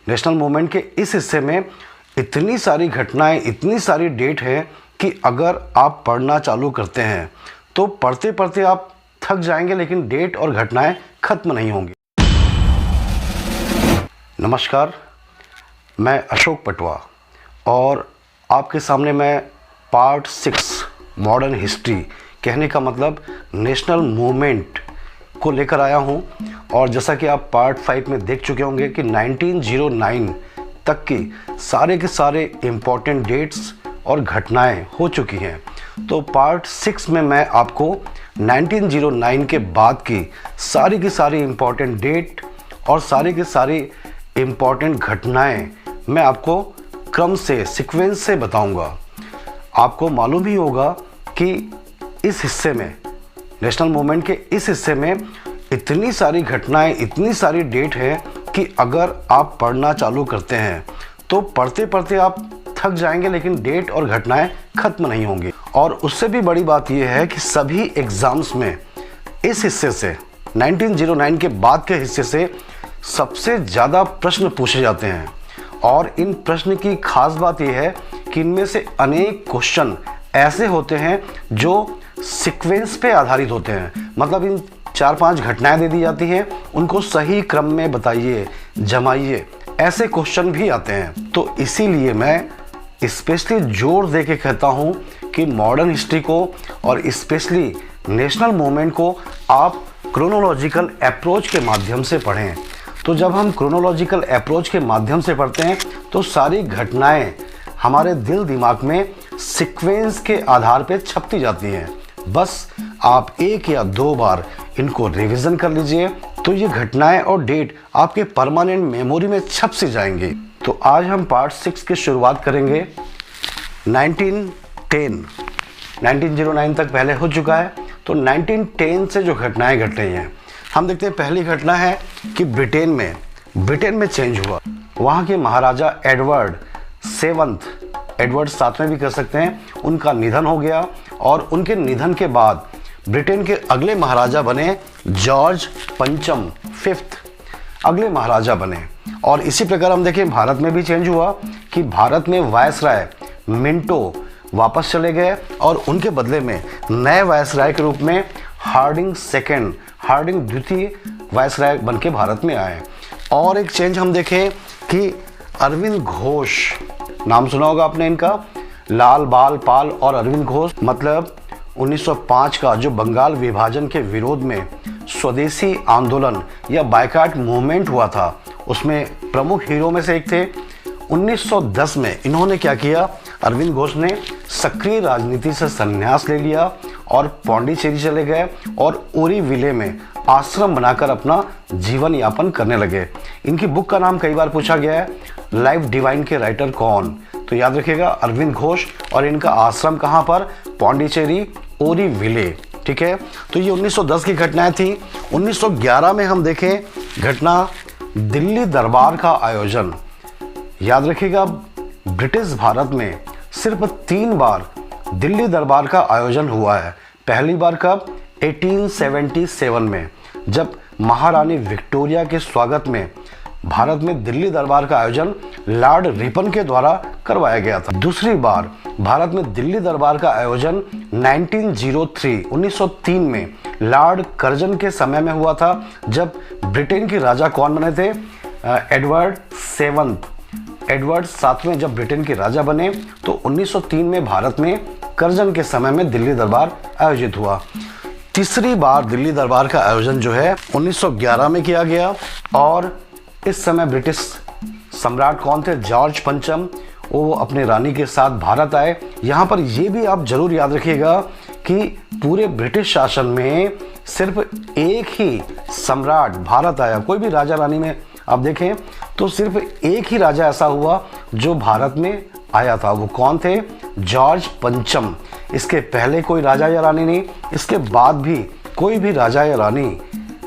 National movement के इस हिस्से में इतनी सारी घटनाएं, इतनी सारी डेट है कि अगर आप पढ़ना चालू करते हैं तो पढ़ते पढ़ते आप थक जाएंगे, लेकिन डेट और घटनाएं खत्म नहीं होंगी। नमस्कार, मैं अशोक पटवा और आपके सामने मैं पार्ट 6 मॉडर्न हिस्ट्री, कहने का मतलब नेशनल मूवमेंट को लेकर आया हूं। और जैसा कि आप पार्ट 5 में देख चुके होंगे कि 1909 तक की सारे के सारे इम्पॉर्टेंट डेट्स और घटनाएं हो चुकी हैं। तो पार्ट 6 में मैं आपको 1909 के बाद की सारी इम्पॉर्टेंट डेट और सारी की सारी इम्पॉर्टेंट घटनाएं मैं आपको क्रम से, सीक्वेंस से बताऊंगा। आपको मालूम ही होगा कि इस हिस्से में, नेशनल मूवमेंट के इस हिस्से में इतनी सारी घटनाएं, इतनी सारी डेट है कि अगर आप पढ़ना चालू करते हैं तो पढ़ते पढ़ते आप थक जाएंगे, लेकिन डेट और घटनाएं खत्म नहीं होंगी। और उससे भी बड़ी बात यह है कि सभी एग्जाम्स में इस हिस्से से, 1909 के बाद के हिस्से से सबसे ज़्यादा प्रश्न पूछे जाते हैं। और इन प्रश्न की खास बात यह है कि इनमें से अनेक क्वेश्चन ऐसे होते हैं जो सीक्वेंस पे आधारित होते हैं। मतलब इन 4-5 घटनाएं दे दी जाती हैं, उनको सही क्रम में बताइए, जमाइए, ऐसे क्वेश्चन भी आते हैं। तो इसीलिए मैं स्पेशली जोर दे के कहता हूं कि मॉडर्न हिस्ट्री को और स्पेशली नेशनल मूवमेंट को आप क्रोनोलॉजिकल अप्रोच के माध्यम से पढ़ें। तो जब हम क्रोनोलॉजिकल अप्रोच के माध्यम से पढ़ते हैं तो सारी घटनाएं हमारे दिल दिमाग में सीक्वेंस के आधार पर छपती जाती हैं। बस आप 1 या 2 बार इनको रिवीजन कर लीजिए तो ये घटनाएं और डेट आपके परमानेंट मेमोरी में छप सी जाएंगी। तो आज हम पार्ट 6 की शुरुआत करेंगे 1910। 1909 तक पहले हो चुका है, तो 1910 से जो घटनाएं घट रही हैं, हम देखते हैं। पहली घटना है कि ब्रिटेन में चेंज हुआ। वहाँ के महाराजा एडवर्ड 7वें भी कर सकते हैं, उनका निधन हो गया। और उनके निधन के बाद ब्रिटेन के अगले महाराजा बने जॉर्ज पंचम 5th, अगले महाराजा बने। और इसी प्रकार हम देखें भारत में भी चेंज हुआ कि भारत में वायसराय मिंटो वापस चले गए और उनके बदले में नए वायसराय के रूप में हार्डिंग द्वितीय वायसराय बन के भारत में आए। और एक चेंज हम देखें कि अरविंद घोष, नाम सुना होगा आपने इनका, लाल बाल पाल और अरविंद घोष, मतलब 1905 का जो बंगाल विभाजन के विरोध में स्वदेशी आंदोलन या बायकाट मूवमेंट हुआ था, उसमें प्रमुख हीरो में से एक थे। 1910 में इन्होंने क्या किया, अरविंद घोष ने सक्रिय राजनीति से संन्यास ले लिया और पौंडीचेरी चले गए और ओरी विले में आश्रम बनाकर अपना जीवन यापन करने लगे। इनकी बुक का नाम कई बार पूछा गया है, लाइफ डिवाइन के राइटर कौन? तो याद रखिएगा अरविंद घोष। और इनका आश्रम कहाँ पर? पौंडीचेरी, ओरी विले। ठीक है, तो ये 1910 की घटनाएं थी। 1911 में हम देखें घटना दिल्ली दरबार का आयोजन। याद रखिएगा ब्रिटिश भारत में सिर्फ 3 बार दिल्ली दरबार का आयोजन हुआ है। पहली बार कब? 1877 में, जब महारानी विक्टोरिया के स्वागत में भारत में दिल्ली दरबार का आयोजन लॉर्ड रिपन के द्वारा करवाया गया था। दूसरी बार भारत में दिल्ली दरबार का आयोजन 1903 में लॉर्ड कर्जन के समय में हुआ था, जब ब्रिटेन के राजा कौन बने थे? एडवर्ड 7वें जब ब्रिटेन के राजा बने तो 1903 में भारत में कर्जन के समय में दिल्ली दरबार आयोजित हुआ। तीसरी बार दिल्ली दरबार का आयोजन जो है 1911 में किया गया और इस समय ब्रिटिश सम्राट कौन थे? जॉर्ज पंचम। वो अपने रानी के साथ भारत आए। यहाँ पर ये भी आप जरूर याद रखिएगा कि पूरे ब्रिटिश शासन में सिर्फ एक ही सम्राट भारत आया। कोई भी राजा रानी में आप देखें तो सिर्फ एक ही राजा ऐसा हुआ जो भारत में आया था। वो कौन थे? जॉर्ज पंचम। इसके पहले कोई राजा या रानी नहीं, इसके बाद भी कोई भी राजा या रानी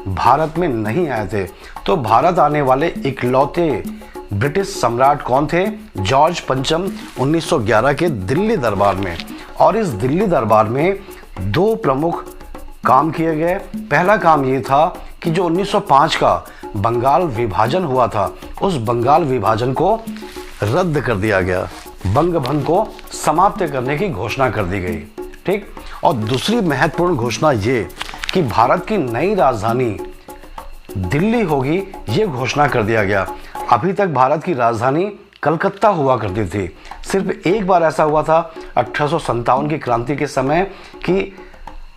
भारत में नहीं आए थे। तो भारत आने वाले इकलौते ब्रिटिश सम्राट कौन थे? जॉर्ज पंचम 1911 के दिल्ली दरबार में। और इस दिल्ली दरबार में 2 प्रमुख काम किए गए। पहला काम ये था कि जो 1905 का बंगाल विभाजन हुआ था उस बंगाल विभाजन को रद्द कर दिया गया, बंग भंग को समाप्त करने की घोषणा कर दी गई। ठीक। और दूसरी महत्वपूर्ण घोषणा ये कि भारत की नई राजधानी दिल्ली होगी, ये घोषणा कर दिया गया। अभी तक भारत की राजधानी कलकत्ता हुआ करती थी। सिर्फ एक बार ऐसा हुआ था 1857 की क्रांति के समय कि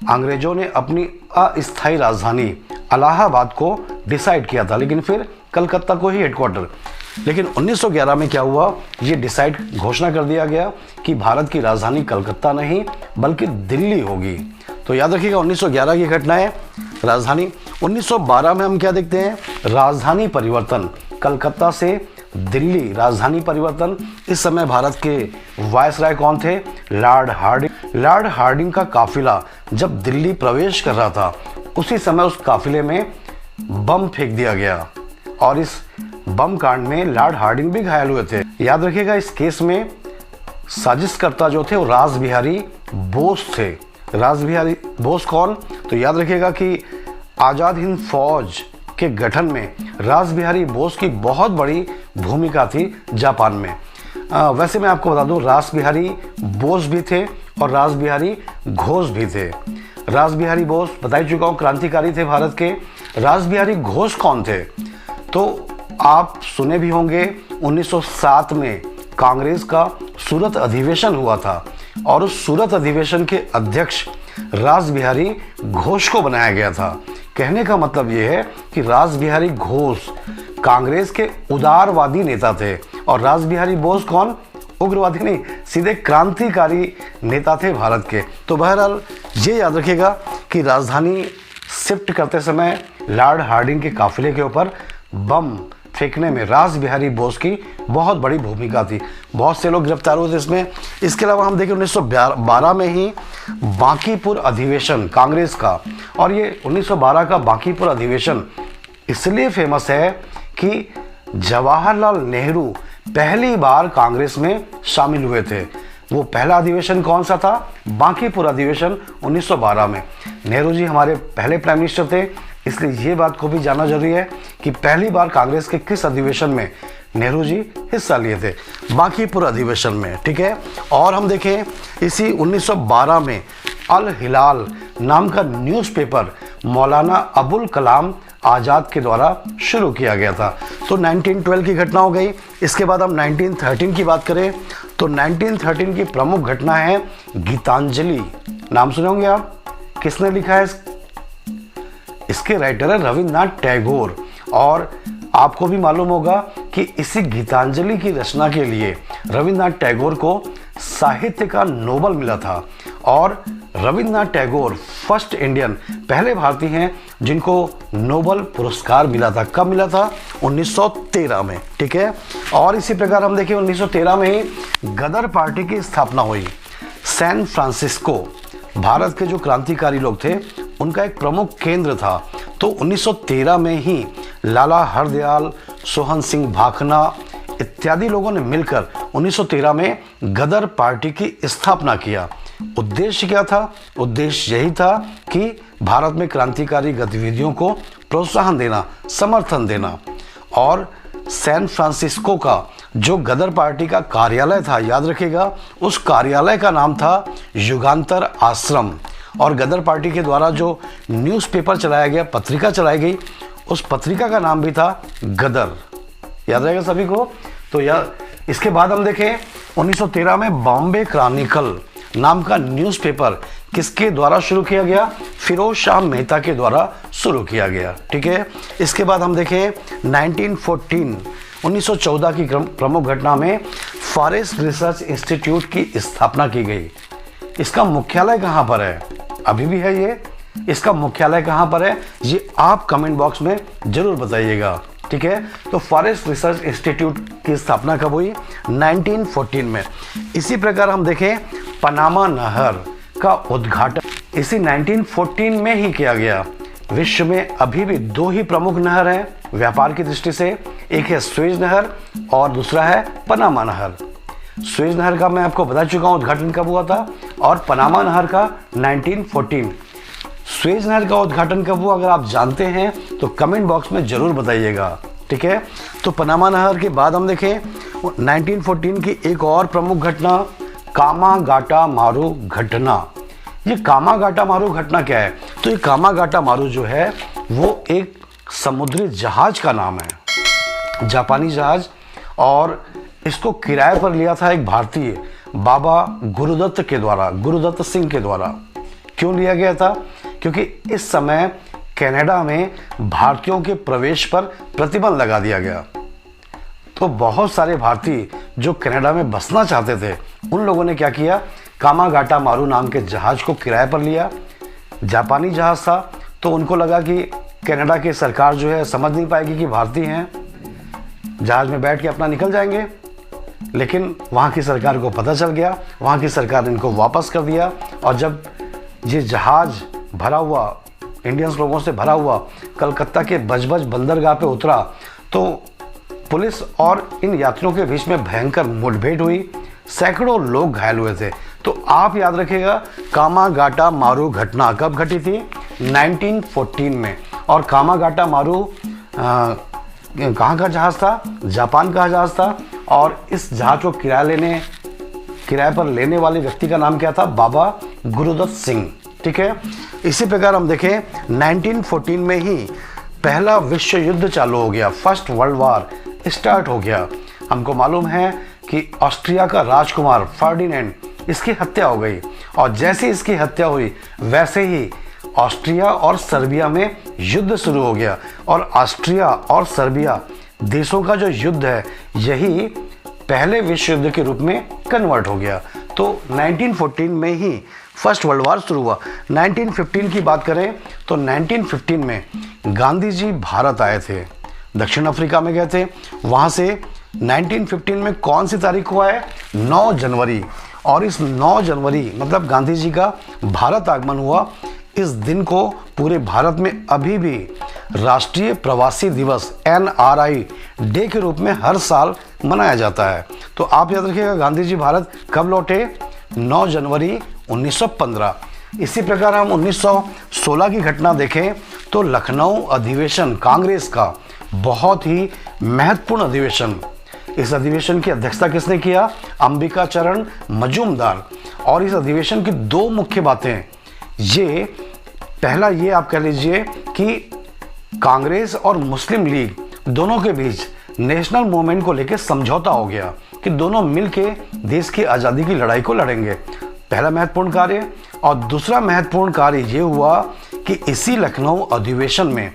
अंग्रेजों ने अपनी अस्थायी राजधानी इलाहाबाद को डिसाइड किया था, लेकिन फिर कलकत्ता को ही हेडक्वार्टर। लेकिन 1911 में क्या हुआ, ये डिसाइड घोषणा कर दिया गया कि भारत की राजधानी कलकत्ता नहीं बल्कि दिल्ली होगी। तो याद रखिएगा 1911 की घटना है राजधानी। 1912 में हम क्या देखते हैं, राजधानी परिवर्तन, कलकत्ता से दिल्ली राजधानी परिवर्तन। इस समय भारत के वायसराय कौन थे, लॉर्ड हार्डिंग। लॉर्ड हार्डिंग का काफिला जब दिल्ली प्रवेश कर रहा था उसी समय उस काफिले में बम फेंक दिया गया और इस बम कांड में लॉर्ड हार्डिंग भी घायल हुए थे। याद रखिएगा इस केस में साजिशकर्ता जो थे वो रासबिहारी बोस थे। रासबिहारी बोस कौन, तो याद रखिएगा कि आज़ाद हिंद फौज के गठन में रासबिहारी बोस की बहुत बड़ी भूमिका थी जापान में। वैसे मैं आपको बता दूं रासबिहारी बोस भी थे और रासबिहारी घोष भी थे। रासबिहारी बोस बता ही चुका हूँ क्रांतिकारी थे भारत के। रासबिहारी घोष कौन थे, तो आप सुने भी होंगे 1907 में कांग्रेस का सूरत अधिवेशन हुआ था और उस सूरत अधिवेशन के अध्यक्ष रासबिहारी घोष को बनाया गया था। कहने का मतलब यह है कि रासबिहारी घोष कांग्रेस के उदारवादी नेता थे और रासबिहारी बोस कौन, उग्रवादी नहीं, सीधे क्रांतिकारी नेता थे भारत के। तो बहरहाल ये याद रखिएगा कि राजधानी शिफ्ट करते समय लॉर्ड हार्डिंग के काफिले के ऊपर बम फेंकने में रासबिहारी बोस की बहुत बड़ी भूमिका थी। बहुत से लोग गिरफ्तार हुए थे इसमें। इसके अलावा हम देखें 1912 में ही बांकीपुर अधिवेशन कांग्रेस का, और ये 1912 का बांकीपुर अधिवेशन इसलिए फेमस है कि जवाहरलाल नेहरू पहली बार कांग्रेस में शामिल हुए थे। वो पहला अधिवेशन कौन सा था, बांकीपुर अधिवेशन 1912 में। नेहरू जी हमारे पहले प्राइम मिनिस्टर थे, इसलिए ये बात को भी जानना जरूरी है कि पहली बार कांग्रेस के किस अधिवेशन में नेहरू जी हिस्सा लिए थे, बांकीपुर अधिवेशन में। ठीक है। और हम देखें इसी 1912 में अल हिलाल नाम का न्यूज़पेपर मौलाना अबुल कलाम आज़ाद के द्वारा शुरू किया गया था। तो 1912 की घटना हो गई। इसके बाद हम 1913 की बात करें तो 1913 की प्रमुख घटना है गीतांजलि। नाम सुने होंगे आप, किसने लिखा है, इसके राइटर है रविन्द्रनाथ टैगोर। और आपको भी मालूम होगा कि इसी गीतांजलि की रचना के लिए रविन्द्रनाथ टैगोर को साहित्य का नोबेल मिला था। और रविन्द्रनाथ टैगोर फर्स्ट इंडियन, पहले भारतीय हैं जिनको नोबेल पुरस्कार मिला था। कब मिला था, 1913 में। ठीक है। और इसी प्रकार हम देखें 1913 में ही गदर पार्टी की स्थापना हुई। सैन फ्रांसिस्को भारत के जो क्रांतिकारी लोग थे उनका एक प्रमुख केंद्र था। तो 1913 में ही लाला हरदयाल, सोहन सिंह भाखना इत्यादि लोगों ने मिलकर 1913 में गदर पार्टी की स्थापना किया। उद्देश्य क्या था, उद्देश्य यही था कि भारत में क्रांतिकारी गतिविधियों को प्रोत्साहन देना, समर्थन देना। और सैन फ्रांसिस्को का जो गदर पार्टी का कार्यालय था, याद रखिएगा उस कार्यालय का नाम था युगांतर आश्रम। और गदर पार्टी के द्वारा जो न्यूज़पेपर चलाया गया, पत्रिका चलाई गई, उस पत्रिका का नाम भी था गदर। याद रहेगा सभी को। तो इसके बाद हम देखें 1913 में बॉम्बे क्रॉनिकल नाम का न्यूज़पेपर किसके द्वारा शुरू किया गया, फिरोज शाह मेहता के द्वारा शुरू किया गया। ठीक है। इसके बाद हम देखें 1914 की प्रमुख घटना में फॉरेस्ट रिसर्च इंस्टीट्यूट की स्थापना की गई। इसका मुख्यालय कहाँ पर है, अभी भी है ये, इसका मुख्यालय कहाँ पर है ये आप कमेंट बॉक्स में जरूर बताइएगा। ठीक है। तो फॉरेस्ट रिसर्च इंस्टीट्यूट की स्थापना कब हुई, 1914 में। इसी प्रकार हम देखें पनामा नहर का उद्घाटन इसी 1914 में ही किया गया। विश्व में अभी भी दो ही प्रमुख नहर हैं व्यापार की दृष्टि से, एक है सुएज नहर और दूसरा है पनामा नहर। सुएज नहर का मैं आपको बता चुका हूँ उद्घाटन कब हुआ था, और पनामा नहर का 1914। सुएज नहर का उद्घाटन कब हुआ, अगर आप जानते हैं तो कमेंट बॉक्स में ज़रूर बताइएगा। ठीक है, तो पनामा नहर के बाद हम देखें 1914 की एक और प्रमुख घटना, कामागाटा मारू घटना। ये कामागाटा मारू घटना क्या है? तो ये कामागाटा मारू जो है वो एक समुद्री जहाज का नाम है, जापानी जहाज, और इसको किराए पर लिया था एक भारतीय बाबा गुरुदत्त के द्वारा, गुरुदत्त सिंह के द्वारा। क्यों लिया गया था? क्योंकि इस समय कनाडा में भारतीयों के प्रवेश पर प्रतिबंध लगा दिया गया। तो बहुत सारे भारतीय जो कनाडा में बसना चाहते थे, उन लोगों ने क्या किया, कामागाटा मारू नाम के जहाज को किराए पर लिया। जापानी जहाज था, तो उनको लगा कि कनाडा की सरकार जो है समझ नहीं पाएगी कि भारतीय हैं, जहाज में बैठ के अपना निकल जाएंगे। लेकिन वहाँ की सरकार को पता चल गया, वहाँ की सरकार ने इनको वापस कर दिया। और जब ये जहाज भरा हुआ, इंडियंस लोगों से भरा हुआ, कलकत्ता के बजबज बंदरगाह पे उतरा, तो पुलिस और इन यात्रियों के बीच में भयंकर मुठभेड़ हुई, सैकड़ों लोग घायल हुए थे। तो आप याद रखिएगा, कामागाटा मारू घटना कब घटी थी? 1914 में। और कामागाटा मारू कहाँ का जहाज था? जापान का जहाज था। और इस जहाज को किराए पर लेने वाले व्यक्ति का नाम क्या था? बाबा गुरुदत्त सिंह। ठीक है, इसी प्रकार हम देखें 1914 में ही पहला विश्व युद्ध चालू हो गया, फर्स्ट वर्ल्ड वार स्टार्ट हो गया। हमको मालूम है कि ऑस्ट्रिया का राजकुमार फर्डिनेंड, इसकी हत्या हो गई, और जैसे इसकी हत्या हुई वैसे ही ऑस्ट्रिया और सर्बिया में युद्ध शुरू हो गया। और ऑस्ट्रिया और सर्बिया देशों का जो युद्ध है, यही पहले विश्व युद्ध के रूप में कन्वर्ट हो गया। तो 1914 में ही फर्स्ट वर्ल्ड वार शुरू हुआ। 1915 की बात करें तो 1915 में गांधी जी भारत आए थे, दक्षिण अफ्रीका में गए थे। वहाँ से 1915 में कौन सी तारीख हुआ है? 9 जनवरी। और इस 9 जनवरी मतलब गांधी जी का भारत आगमन हुआ। इस दिन को पूरे भारत में अभी भी राष्ट्रीय प्रवासी दिवस NRI डे के रूप में हर साल मनाया जाता है। तो आप याद रखिएगा, गांधी जी भारत कब लौटे? 9 जनवरी 1915। इसी प्रकार हम 1916 की घटना देखें तो लखनऊ अधिवेशन कांग्रेस का बहुत ही महत्वपूर्ण अधिवेशन। इस अधिवेशन की अध्यक्षता किसने किया? अंबिका चरण मजूमदार। और इस अधिवेशन की 2 मुख्य बातें, ये पहला ये आप कह लीजिए कि कांग्रेस और मुस्लिम लीग दोनों के बीच नेशनल मूवमेंट को लेकर समझौता हो गया कि दोनों मिलके देश की आज़ादी की लड़ाई को लड़ेंगे। पहला महत्वपूर्ण कार्य। और दूसरा महत्वपूर्ण कार्य ये हुआ कि इसी लखनऊ अधिवेशन में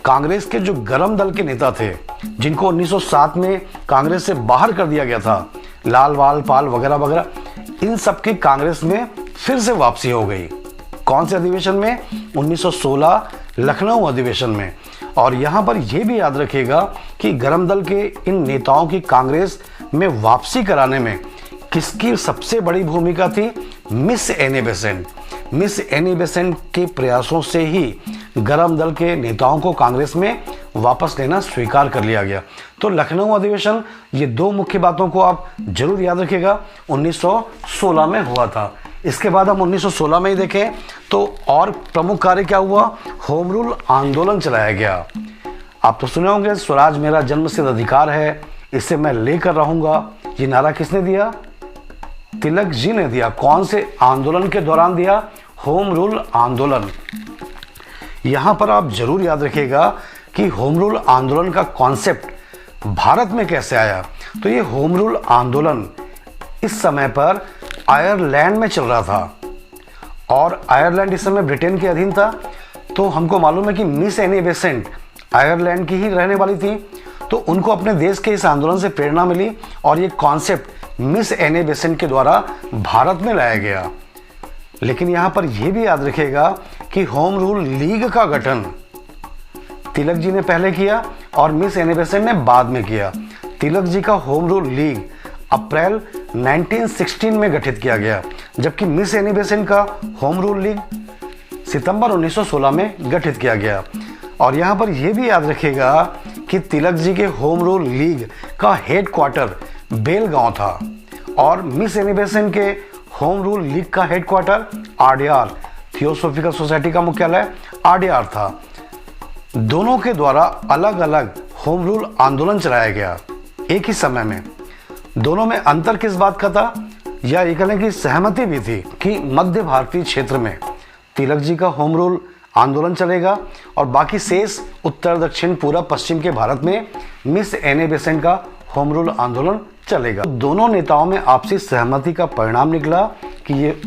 कांग्रेस के जो गरम दल के नेता थे, जिनको 1907 में कांग्रेस से बाहर कर दिया गया था, लाल वाल पाल वगैरह वगैरह, इन सब की कांग्रेस में फिर से वापसी हो गई। कौन से अधिवेशन में? 1916 लखनऊ अधिवेशन में। और यहाँ पर यह भी याद रखिएगा कि गरम दल के इन नेताओं की कांग्रेस में वापसी कराने में किसकी सबसे बड़ी भूमिका थी? Miss Annie Besant. Miss Annie Besant के प्रयासों से ही गरम दल के नेताओं को कांग्रेस में वापस लेना स्वीकार कर लिया गया। तो लखनऊ अधिवेशन, ये 2 मुख्य बातों को आप जरूर याद रखिएगा, 1916 में हुआ था। इसके बाद हम 1916 में ही देखें तो और प्रमुख कार्य क्या हुआ? होम रूल आंदोलन चलाया गया। आप तो सुने होंगे, स्वराज मेरा जन्मसिद्ध अधिकार है, इसे मैं लेकर रहूंगा। ये नारा किसने दिया? तिलक जी ने दिया। कौन से आंदोलन के दौरान दिया? होम रूल आंदोलन। यहां पर आप जरूर याद रखिएगा कि होम रूल आंदोलन का कॉन्सेप्ट भारत में कैसे आया। तो ये होम रूल आंदोलन इस समय पर आयरलैंड में चल रहा था, और आयरलैंड इस समय ब्रिटेन के अधीन था। तो हमको मालूम है कि मिस एनी बेसेंट आयरलैंड की ही रहने वाली थी, तो उनको अपने देश के इस आंदोलन से प्रेरणा मिली, और ये कॉन्सेप्ट मिस एनी बेसेंट के द्वारा भारत में लाया गया। लेकिन यहाँ पर यह भी याद रखिएगा कि होम रूल लीग का गठन तिलक जी ने पहले किया और मिस एनी बेसेंट ने बाद में किया। तिलक जी का होम रूल लीग अप्रैल 1916 में गठित किया गया, जबकि मिस एनी बेसेंट का होम रूल लीग सितंबर 1916 में गठित किया गया। और यहाँ पर यह भी याद रखिएगा कि तिलक जी के होम रूल लीग का हेडक्वार्टर बेलगांव था, और मिस एनी बेसेंट के होम रूल लीग का हेडक्वार्टर आड्यार थियोसॉफिकल सोसाइटी का मुख्यालय आड्यार था। दोनों के द्वारा अलग अलग होम रूल आंदोलन चलाया गया एक ही समय में। दोनों में अंतर किस बात का था, या ये कहें कि सहमति भी थी कि मध्य भारतीय क्षेत्र में तिलक जी का होम रूल आंदोलन चलेगा और बाकी शेष उत्तर दक्षिण पूर्व पश्चिम के भारत में मिस एनी बेसेंट का होम रूल आंदोलन चलेगा। दोनों नेताओं में आपसी सहमति का परिणाम निकला कि ये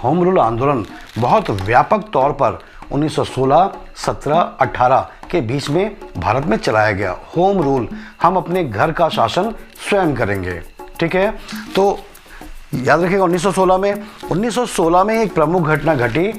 होम रूल आंदोलन बहुत व्यापक तौर पर 1916, 17, 18 के बीच में भारत में चलाया गया। होम रूल, हम अपने घर का शासन स्वयं करेंगे, ठीक है। तो याद रखिएगा 1916 में एक प्रमुख घटना घटी,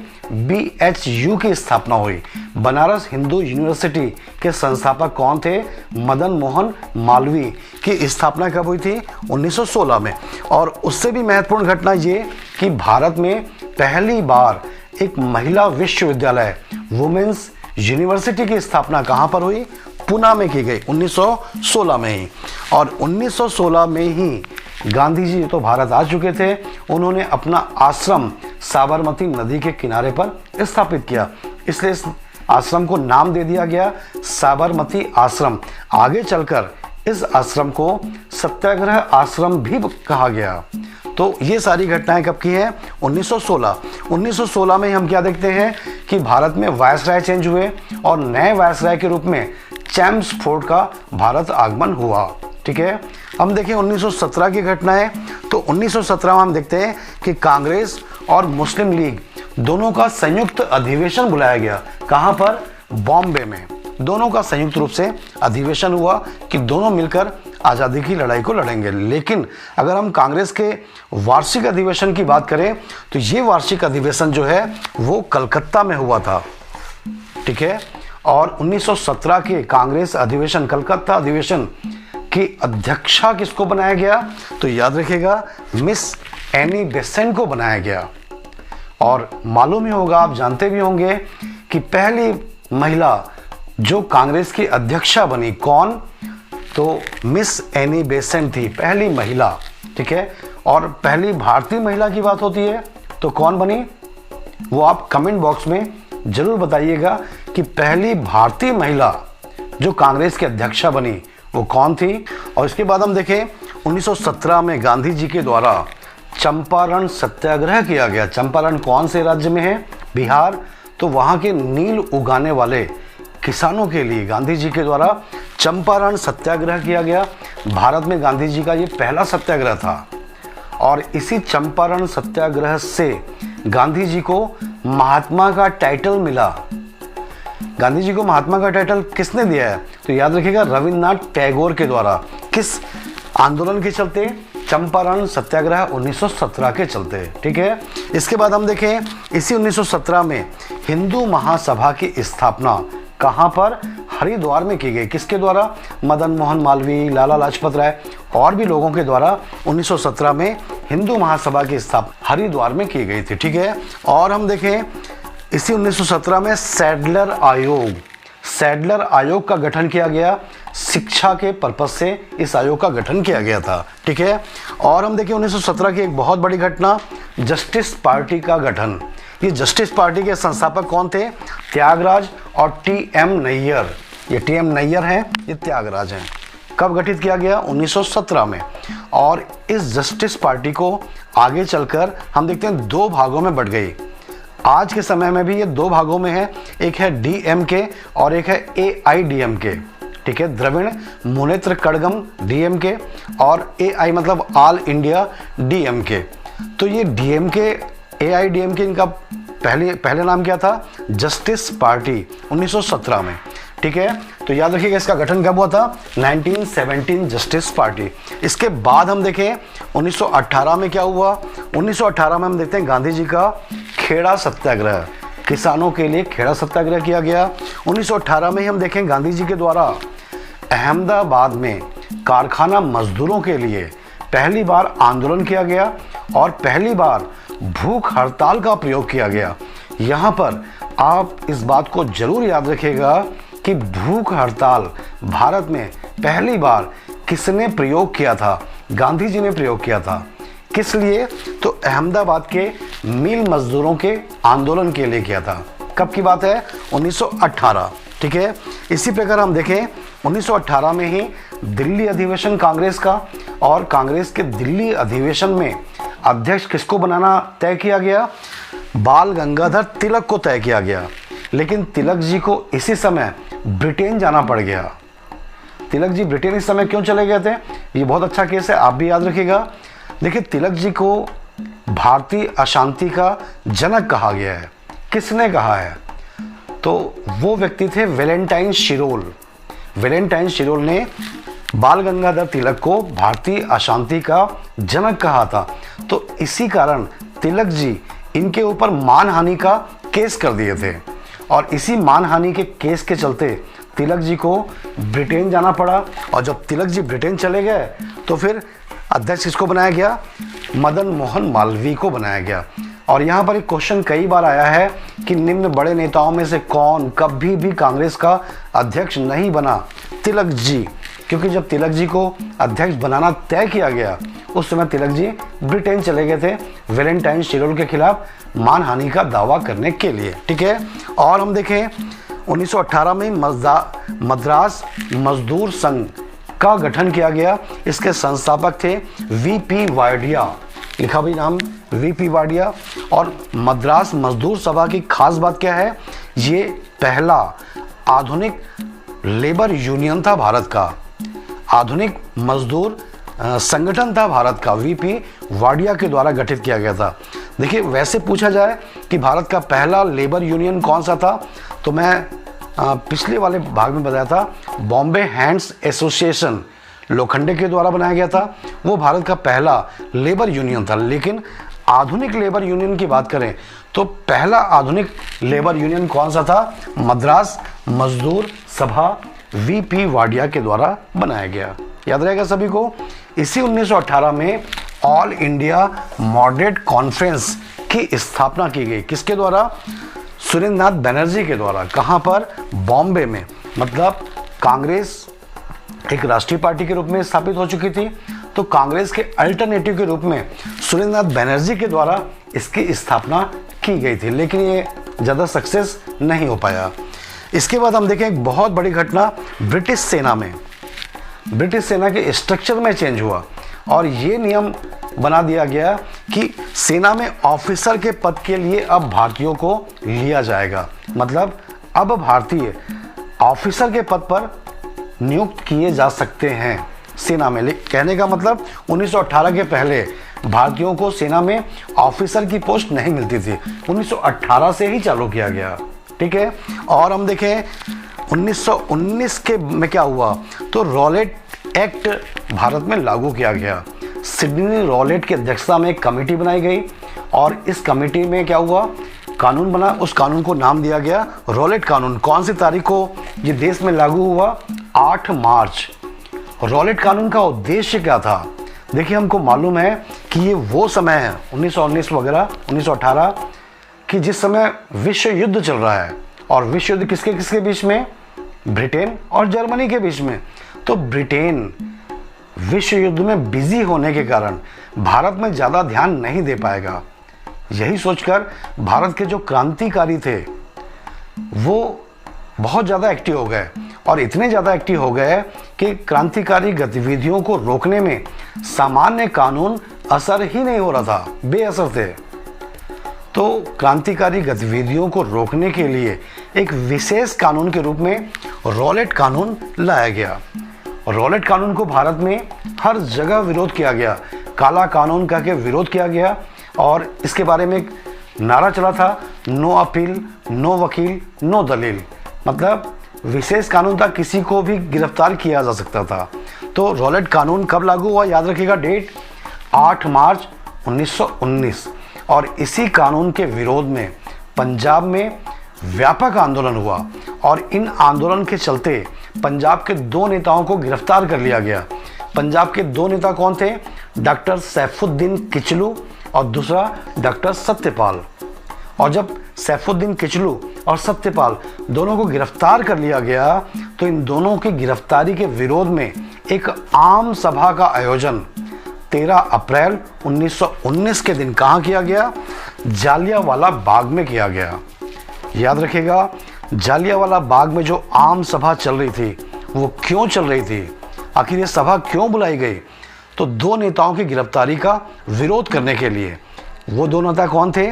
BHU की स्थापना हुई। बनारस हिंदू यूनिवर्सिटी के संस्थापक कौन थे, मदन मोहन मालवीय की स्थापना कब हुई थी, 1916 में। और उससे भी महत्वपूर्ण घटना ये कि भारत में पहली बार एक महिला विश्वविद्यालय वुमेन्स यूनिवर्सिटी की स्थापना कहाँ पर हुई, पुणे में की गई 1916 में ही। और 1916 में ही गांधी जी तो भारत आ चुके थे, उन्होंने अपना आश्रम साबरमती नदी के किनारे पर स्थापित किया, इसलिए इस आश्रम को नाम दे दिया गया साबरमती आश्रम। आगे चलकर इस आश्रम को सत्याग्रह आश्रम भी कहा गया। तो ये सारी घटनाएं कब की हैं, 1916। 1916 में हम क्या देखते हैं कि भारत में वायसराय चेंज हुए और नए वायसराय के रूप में चैम्सफोर्ड का भारत आगमन हुआ, ठीक है। हम देखें 1917 की घटनाएं, तो 1917 में हम देखते हैं कि कांग्रेस और मुस्लिम लीग दोनों का संयुक्त अधिवेशन बुलाया गया। कहां पर, बॉम्बे में। दोनों का संयुक्त रूप से अधिवेशन हुआ कि दोनों मिलकर आज़ादी की लड़ाई को लड़ेंगे। लेकिन अगर हम कांग्रेस के वार्षिक अधिवेशन की बात करें तो ये वार्षिक अधिवेशन जो है वो कलकत्ता में हुआ था, ठीक है। और 1917 के कांग्रेस अधिवेशन, कलकत्ता अधिवेशन की अध्यक्षा किसको बनाया गया, तो याद रखिएगा मिस एनी बेसेंट को बनाया गया। और मालूम ही होगा, आप जानते भी होंगे कि पहली महिला जो कांग्रेस की अध्यक्षा बनी, कौन, तो मिस एनी बेसेंट थी, पहली महिला, ठीक है। और पहली भारतीय महिला की बात होती है तो कौन बनी, वो आप कमेंट बॉक्स में जरूर बताइएगा कि पहली भारतीय महिला जो कांग्रेस की अध्यक्षा बनी वो कौन थी। और इसके बाद हम देखें 1917 में गांधी जी के द्वारा चंपारण सत्याग्रह किया गया। चंपारण कौन से राज्य में है, बिहार। तो वहाँ के नील उगाने वाले किसानों के लिए गांधी जी के द्वारा चंपारण सत्याग्रह किया गया। भारत में गांधी जी का ये पहला सत्याग्रह था। और इसी चंपारण सत्याग्रह से गांधी जी को महात्मा का टाइटल मिला। गांधी जी को महात्मा का टाइटल किसने दिया है, तो याद रखिएगा रविन्द्रनाथ टैगोर के द्वारा। किस आंदोलन के चलते, चंपारण सत्याग्रह 1917 के चलते, ठीक है। इसके बाद हम देखें इसी 1917 में हिंदू महासभा की स्थापना कहाँ पर, हरिद्वार में की गई। किसके द्वारा, मदन मोहन मालवीय, लाला लाजपत राय और भी लोगों के द्वारा 1917 में हिंदू महासभा की स्थापना हरिद्वार में की गई थी, ठीक है। और हम देखें इसी 1917 में सैडलर आयोग का गठन किया गया। शिक्षा के पर्पस से इस आयोग का गठन किया गया था, ठीक है। और हम देखिए 1917 की एक बहुत बड़ी घटना, जस्टिस पार्टी का गठन। ये जस्टिस पार्टी के संस्थापक कौन थे, त्यागराज और TM नैयर। ये TM नैयर हैं, ये त्यागराज हैं। कब गठित किया गया, 1917 में। और इस जस्टिस पार्टी को आगे चलकर हम देखते हैं दो भागों में बट गई। आज के समय में भी ये दो भागों में है, एक है DMK और एक है AIDMK, ठीक है। द्रविड़ मुनेत्र कड़गम DMK और AI मतलब ऑल इंडिया DMK। तो ये DMK AIDMK इनका पहले नाम क्या था, जस्टिस पार्टी 1917 में, ठीक है। तो याद रखिएगा इसका गठन कब हुआ था, 1917 जस्टिस पार्टी। इसके बाद हम देखें 1918 में क्या हुआ। 1918 में हम देखते हैं गांधी जी का खेड़ा सत्याग्रह, किसानों के लिए खेड़ा सत्याग्रह किया गया। 1918 में हम देखें गांधी जी के द्वारा अहमदाबाद में कारखाना मजदूरों के लिए पहली बार आंदोलन किया गया और पहली बार भूख हड़ताल का प्रयोग किया गया। यहाँ पर आप इस बात को जरूर याद रखिएगा कि भूख हड़ताल भारत में पहली बार किसने प्रयोग किया था, गांधी जी ने प्रयोग किया था। किस लिए? तो अहमदाबाद के मिल मजदूरों के आंदोलन के लिए किया था। कब की बात है? 1918। ठीक है। इसी प्रकार हम देखें 1918 में ही दिल्ली अधिवेशन कांग्रेस का, और कांग्रेस के दिल्ली अधिवेशन में अध्यक्ष किसको बनाना तय किया गया? बाल गंगाधर तिलक को तय किया गया। लेकिन तिलक जी को इसी समय ब्रिटेन जाना पड़ गया। तिलक जी ब्रिटेन इस समय क्यों चले गए थे? ये बहुत अच्छा केस है, आप भी याद रखिएगा। देखिए, तिलक जी को भारतीय अशांति का जनक कहा गया है। किसने कहा है? तो वो व्यक्ति थे वैलेंटाइन शिरोल। वैलेंटाइन शिरोल ने बाल गंगाधर तिलक को भारतीय अशांति का जनक कहा था। तो इसी कारण तिलक जी इनके ऊपर मानहानि का केस कर दिए थे, और इसी मानहानि के केस के चलते तिलक जी को ब्रिटेन जाना पड़ा। और जब तिलक जी ब्रिटेन चले गए तो फिर अध्यक्ष किसको बनाया गया? मदन मोहन मालवीय को बनाया गया। और यहाँ पर एक क्वेश्चन कई बार आया है कि निम्न बड़े नेताओं में से कौन कभी भी कांग्रेस का अध्यक्ष नहीं बना? तिलक जी। क्योंकि जब तिलक जी को अध्यक्ष बनाना तय किया गया उस समय तिलक जी ब्रिटेन चले गए थे वैलेंटाइन शिरोल के खिलाफ मानहानि का दावा करने के लिए। ठीक है। और हम देखें 1918 में मद्रास मजदूर संघ का गठन किया गया। इसके संस्थापक थे वीपी वाडिया। लिखा भी नाम वीपी वाडिया। और मद्रास मजदूर सभा की खास बात क्या है? ये पहला आधुनिक लेबर यूनियन था भारत का, आधुनिक मजदूर संगठन था भारत का। वीपी वाडिया के द्वारा गठित किया गया था। देखिए, वैसे पूछा जाए कि भारत का पहला लेबर यूनियन कौन सा था, तो मैं पिछले वाले भाग में बताया था बॉम्बे हैंड्स एसोसिएशन लोखंडे के द्वारा बनाया गया था। वो भारत का पहला लेबर यूनियन था। लेकिन आधुनिक लेबर यूनियन की बात करें तो पहला आधुनिक लेबर यूनियन कौन सा था? मद्रास मजदूर सभा वीपी वाडिया के द्वारा बनाया गया। याद रहेगा सभी को। इसी 1918 में ऑल इंडिया मॉडरेट कॉन्फ्रेंस की स्थापना की गई। किसके द्वारा? सुरेंद्रनाथ बनर्जी के द्वारा। कहाँ पर? बॉम्बे में। मतलब कांग्रेस एक राष्ट्रीय पार्टी के रूप में स्थापित हो चुकी थी, तो कांग्रेस के अल्टरनेटिव के रूप में सुरेंद्रनाथ बनर्जी के द्वारा इसकी स्थापना की गई थी। लेकिन ये ज़्यादा सक्सेस नहीं हो पाया। इसके बाद हम देखें एक बहुत बड़ी घटना ब्रिटिश सेना में। ब्रिटिश सेना के स्ट्रक्चर में चेंज हुआ और ये नियम बना दिया गया कि सेना में ऑफिसर के पद के लिए अब भारतीयों को लिया जाएगा। मतलब अब भारतीय ऑफिसर के पद पर नियुक्त किए जा सकते हैं सेना में। कहने का मतलब 1918 के पहले भारतीयों को सेना में ऑफिसर की पोस्ट नहीं मिलती थी। 1918 से ही चालू किया गया। ठीक है। और हम देखें 1919 के में क्या हुआ, तो रॉलेट एक्ट भारत में लागू किया गया। सिडनी रॉलेट की अध्यक्षता में एक कमेटी बनाई गई और इस कमेटी में क्या हुआ, कानून बना। उस कानून को नाम दिया गया रॉलेट कानून। कौन सी तारीख को ये देश में लागू हुआ? 8 मार्च। रॉलेट कानून का उद्देश्य क्या था? देखिए, हमको मालूम है कि ये वो समय है 1919 वगैरह 1918 कि जिस समय विश्व युद्ध चल रहा है। और विश्व युद्ध किसके किसके बीच में? ब्रिटेन और जर्मनी के बीच में। तो ब्रिटेन विश्व युद्ध में बिजी होने के कारण भारत में ज़्यादा ध्यान नहीं दे पाएगा। यही सोचकर भारत के जो क्रांतिकारी थे वो बहुत ज़्यादा एक्टिव हो गए, और इतने ज़्यादा एक्टिव हो गए कि क्रांतिकारी गतिविधियों को रोकने में सामान्य कानून असर ही नहीं हो रहा था, बेअसर थे। तो क्रांतिकारी गतिविधियों को रोकने के लिए एक विशेष कानून के रूप में रॉलेट कानून लाया गया। रॉलेट कानून को भारत में हर जगह विरोध किया गया, काला कानून कह के विरोध किया गया। और इसके बारे में एक नारा चला था, नो अपील, नो वकील, नो दलील। मतलब विशेष कानून था, किसी को भी गिरफ्तार किया जा सकता था। तो रॉलेट कानून कब लागू हुआ? याद रखिएगा डेट, 8 मार्च 1919। और इसी कानून के विरोध में पंजाब में व्यापक आंदोलन हुआ और इन आंदोलन के चलते पंजाब के 2 नेताओं को गिरफ्तार कर लिया गया। पंजाब के 2 नेता कौन थे? डॉक्टर सैफुद्दीन किचलू और दूसरा डॉक्टर सत्यपाल। और जब सैफुद्दीन किचलू और सत्यपाल दोनों को गिरफ्तार कर लिया गया तो इन दोनों की गिरफ्तारी के विरोध में एक आम सभा का आयोजन 13 अप्रैल 1919 के दिन कहाँ किया गया? जालियांवाला बाग में किया गया। याद रखिएगा, जालियांवाला बाग में जो आम सभा चल रही थी वो क्यों चल रही थी? आखिर ये सभा क्यों बुलाई गई? तो दो नेताओं की गिरफ्तारी का विरोध करने के लिए। वो दो नेता कौन थे?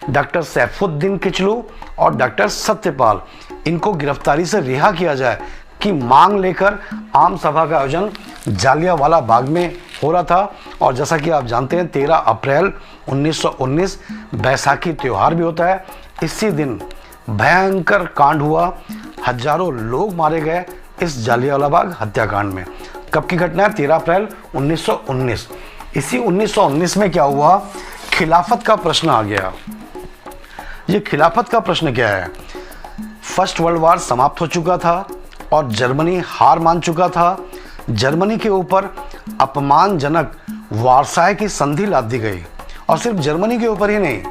डॉक्टर सैफुद्दीन किचलू और डॉक्टर सत्यपाल। इनको गिरफ्तारी से रिहा किया जाए की मांग लेकर आम सभा का आयोजन जालियांवाला बाग में हो रहा था। और जैसा कि आप जानते हैं 13 अप्रैल 1919 बैसाखी त्यौहार भी होता है। इसी दिन भयंकर कांड हुआ, हजारों लोग मारे गए इस जालियांवाला बाग हत्याकांड में। कब की घटना है? 13 अप्रैल 1919। इसी 1919 में क्या हुआ? खिलाफत का प्रश्न आ गया। ये खिलाफत का प्रश्न क्या है? फर्स्ट वर्ल्ड वार समाप्त हो चुका था और जर्मनी हार मान चुका था। जर्मनी के ऊपर अपमानजनक वारसाई की संधि लाद दी गई। और सिर्फ जर्मनी के ऊपर ही नहीं,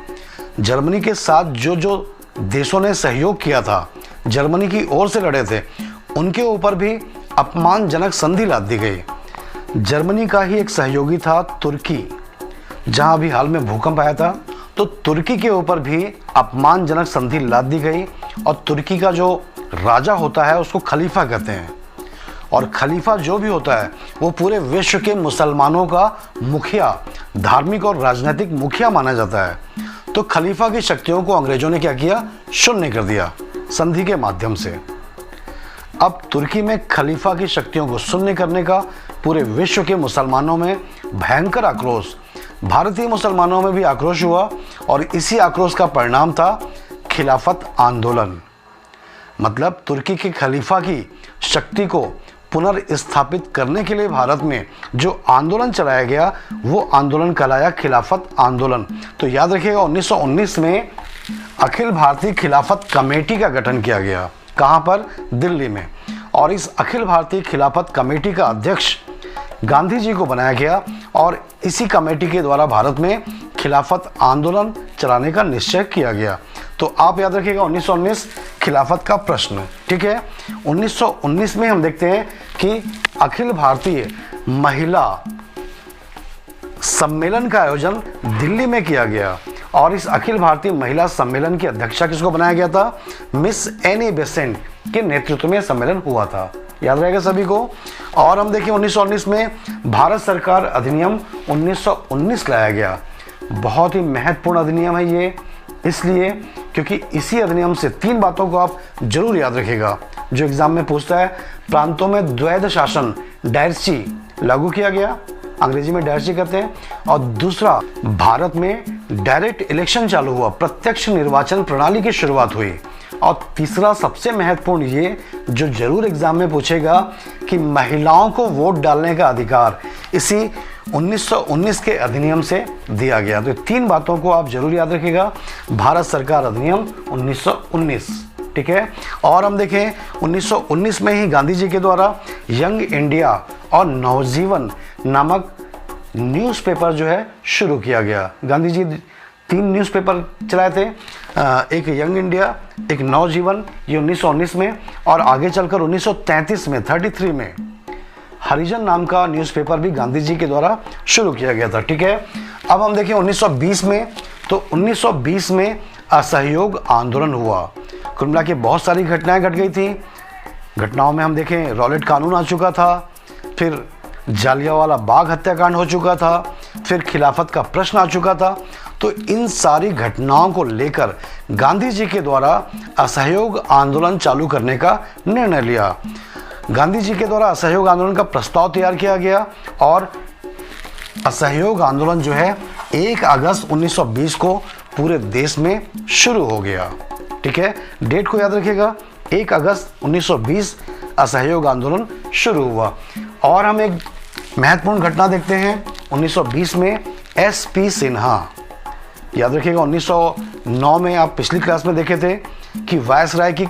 जर्मनी के साथ जो जो देशों ने सहयोग किया था, जर्मनी की ओर से लड़े थे, उनके ऊपर भी अपमानजनक संधि लाद दी गई। जर्मनी का ही एक सहयोगी था तुर्की, जहां अभी हाल में भूकंप आया था, तो तुर्की के ऊपर भी अपमानजनक संधि लाद दी गई। और तुर्की का जो राजा होता है उसको खलीफा कहते हैं। और खलीफा जो भी होता है वो पूरे विश्व के मुसलमानों का मुखिया, धार्मिक और राजनीतिक मुखिया माना जाता है। तो खलीफा की शक्तियों को अंग्रेजों ने क्या किया? शून्य कर दिया संधि के माध्यम से। अब तुर्की में खलीफा की शक्तियों को शून्य करने का पूरे विश्व के मुसलमानों में भयंकर आक्रोश, भारतीय मुसलमानों में भी आक्रोश हुआ। और इसी आक्रोश का परिणाम था खिलाफत आंदोलन। मतलब तुर्की के खलीफा की शक्ति को पुनर्स्थापित करने के लिए भारत में जो आंदोलन चलाया गया वो आंदोलन कहलाया खिलाफत आंदोलन। तो याद रखिएगा 1919 में अखिल भारतीय खिलाफत कमेटी का गठन किया गया। कहाँ पर? दिल्ली में। और इस अखिल भारतीय खिलाफत कमेटी का अध्यक्ष गांधी जी को बनाया गया। और इसी कमेटी के द्वारा भारत में खिलाफत आंदोलन चलाने का निश्चय किया गया। तो आप याद रखिएगा 1919 खिलाफत का प्रश्न। ठीक है। 1919 में हम देखते हैं कि अखिल भारतीय महिला सम्मेलन का आयोजन दिल्ली में किया गया। और इस अखिल भारतीय महिला सम्मेलन की अध्यक्षा किसको बनाया गया था? मिस एनी बेसेंट के नेतृत्व में सम्मेलन हुआ था। याद रहेगा सभी को। और हम देखिए 1919 में भारत सरकार अधिनियम 1919 लाया गया। बहुत ही महत्वपूर्ण अधिनियम है ये, इसलिए क्योंकि इसी अधिनियम से 3 बातों को आप जरूर याद रखिएगा जो एग्जाम में पूछता है। प्रांतों में द्वैध शासन डायरची लागू किया गया, अंग्रेजी में डायरची कहते हैं। और दूसरा, भारत में डायरेक्ट इलेक्शन चालू हुआ, प्रत्यक्ष निर्वाचन प्रणाली की शुरुआत हुई। और तीसरा सबसे महत्वपूर्ण ये जो जरूर एग्जाम में पूछेगा कि महिलाओं को वोट डालने का अधिकार इसी 1919 के अधिनियम से दिया गया। तो 3 बातों को आप जरूर याद रखिएगा। भारत सरकार अधिनियम 1919। ठीक है। और हम देखें 1919 में ही गांधी जी के द्वारा यंग इंडिया और नवजीवन नामक न्यूज़पेपर जो है शुरू किया गया। गांधी जी 3 न्यूज़पेपर चलाए थे, एक यंग इंडिया, एक नवजीवन, ये 1919 में। और आगे चलकर 1933 में 33 में हरिजन नाम का न्यूज़पेपर भी गांधी जी के द्वारा शुरू किया गया था। ठीक है। अब हम देखें 1920 में, तो 1920 में असहयोग आंदोलन हुआ। कुल मिला के बहुत सारी घटनाएं घट गई थी। घटनाओं में हम देखें रॉलेट कानून आ चुका था, फिर जालियांवाला बाग हत्याकांड हो चुका था, फिर खिलाफत का प्रश्न आ चुका था। तो इन सारी घटनाओं को लेकर गांधी जी के द्वारा असहयोग आंदोलन चालू करने का निर्णय लिया। गांधी जी के द्वारा असहयोग आंदोलन का प्रस्ताव तैयार किया गया और असहयोग आंदोलन जो है 1 अगस्त 1920 को पूरे देश में शुरू हो गया। ठीक है। डेट को याद रखिएगा, 1 अगस्त 1920 असहयोग आंदोलन शुरू हुआ। और हम एक महत्वपूर्ण घटना देखते हैं 1920 में, SP सिन्हा। याद रखिएगा 1909 में आप पिछली क्लास में देखे थे कि वायसराय की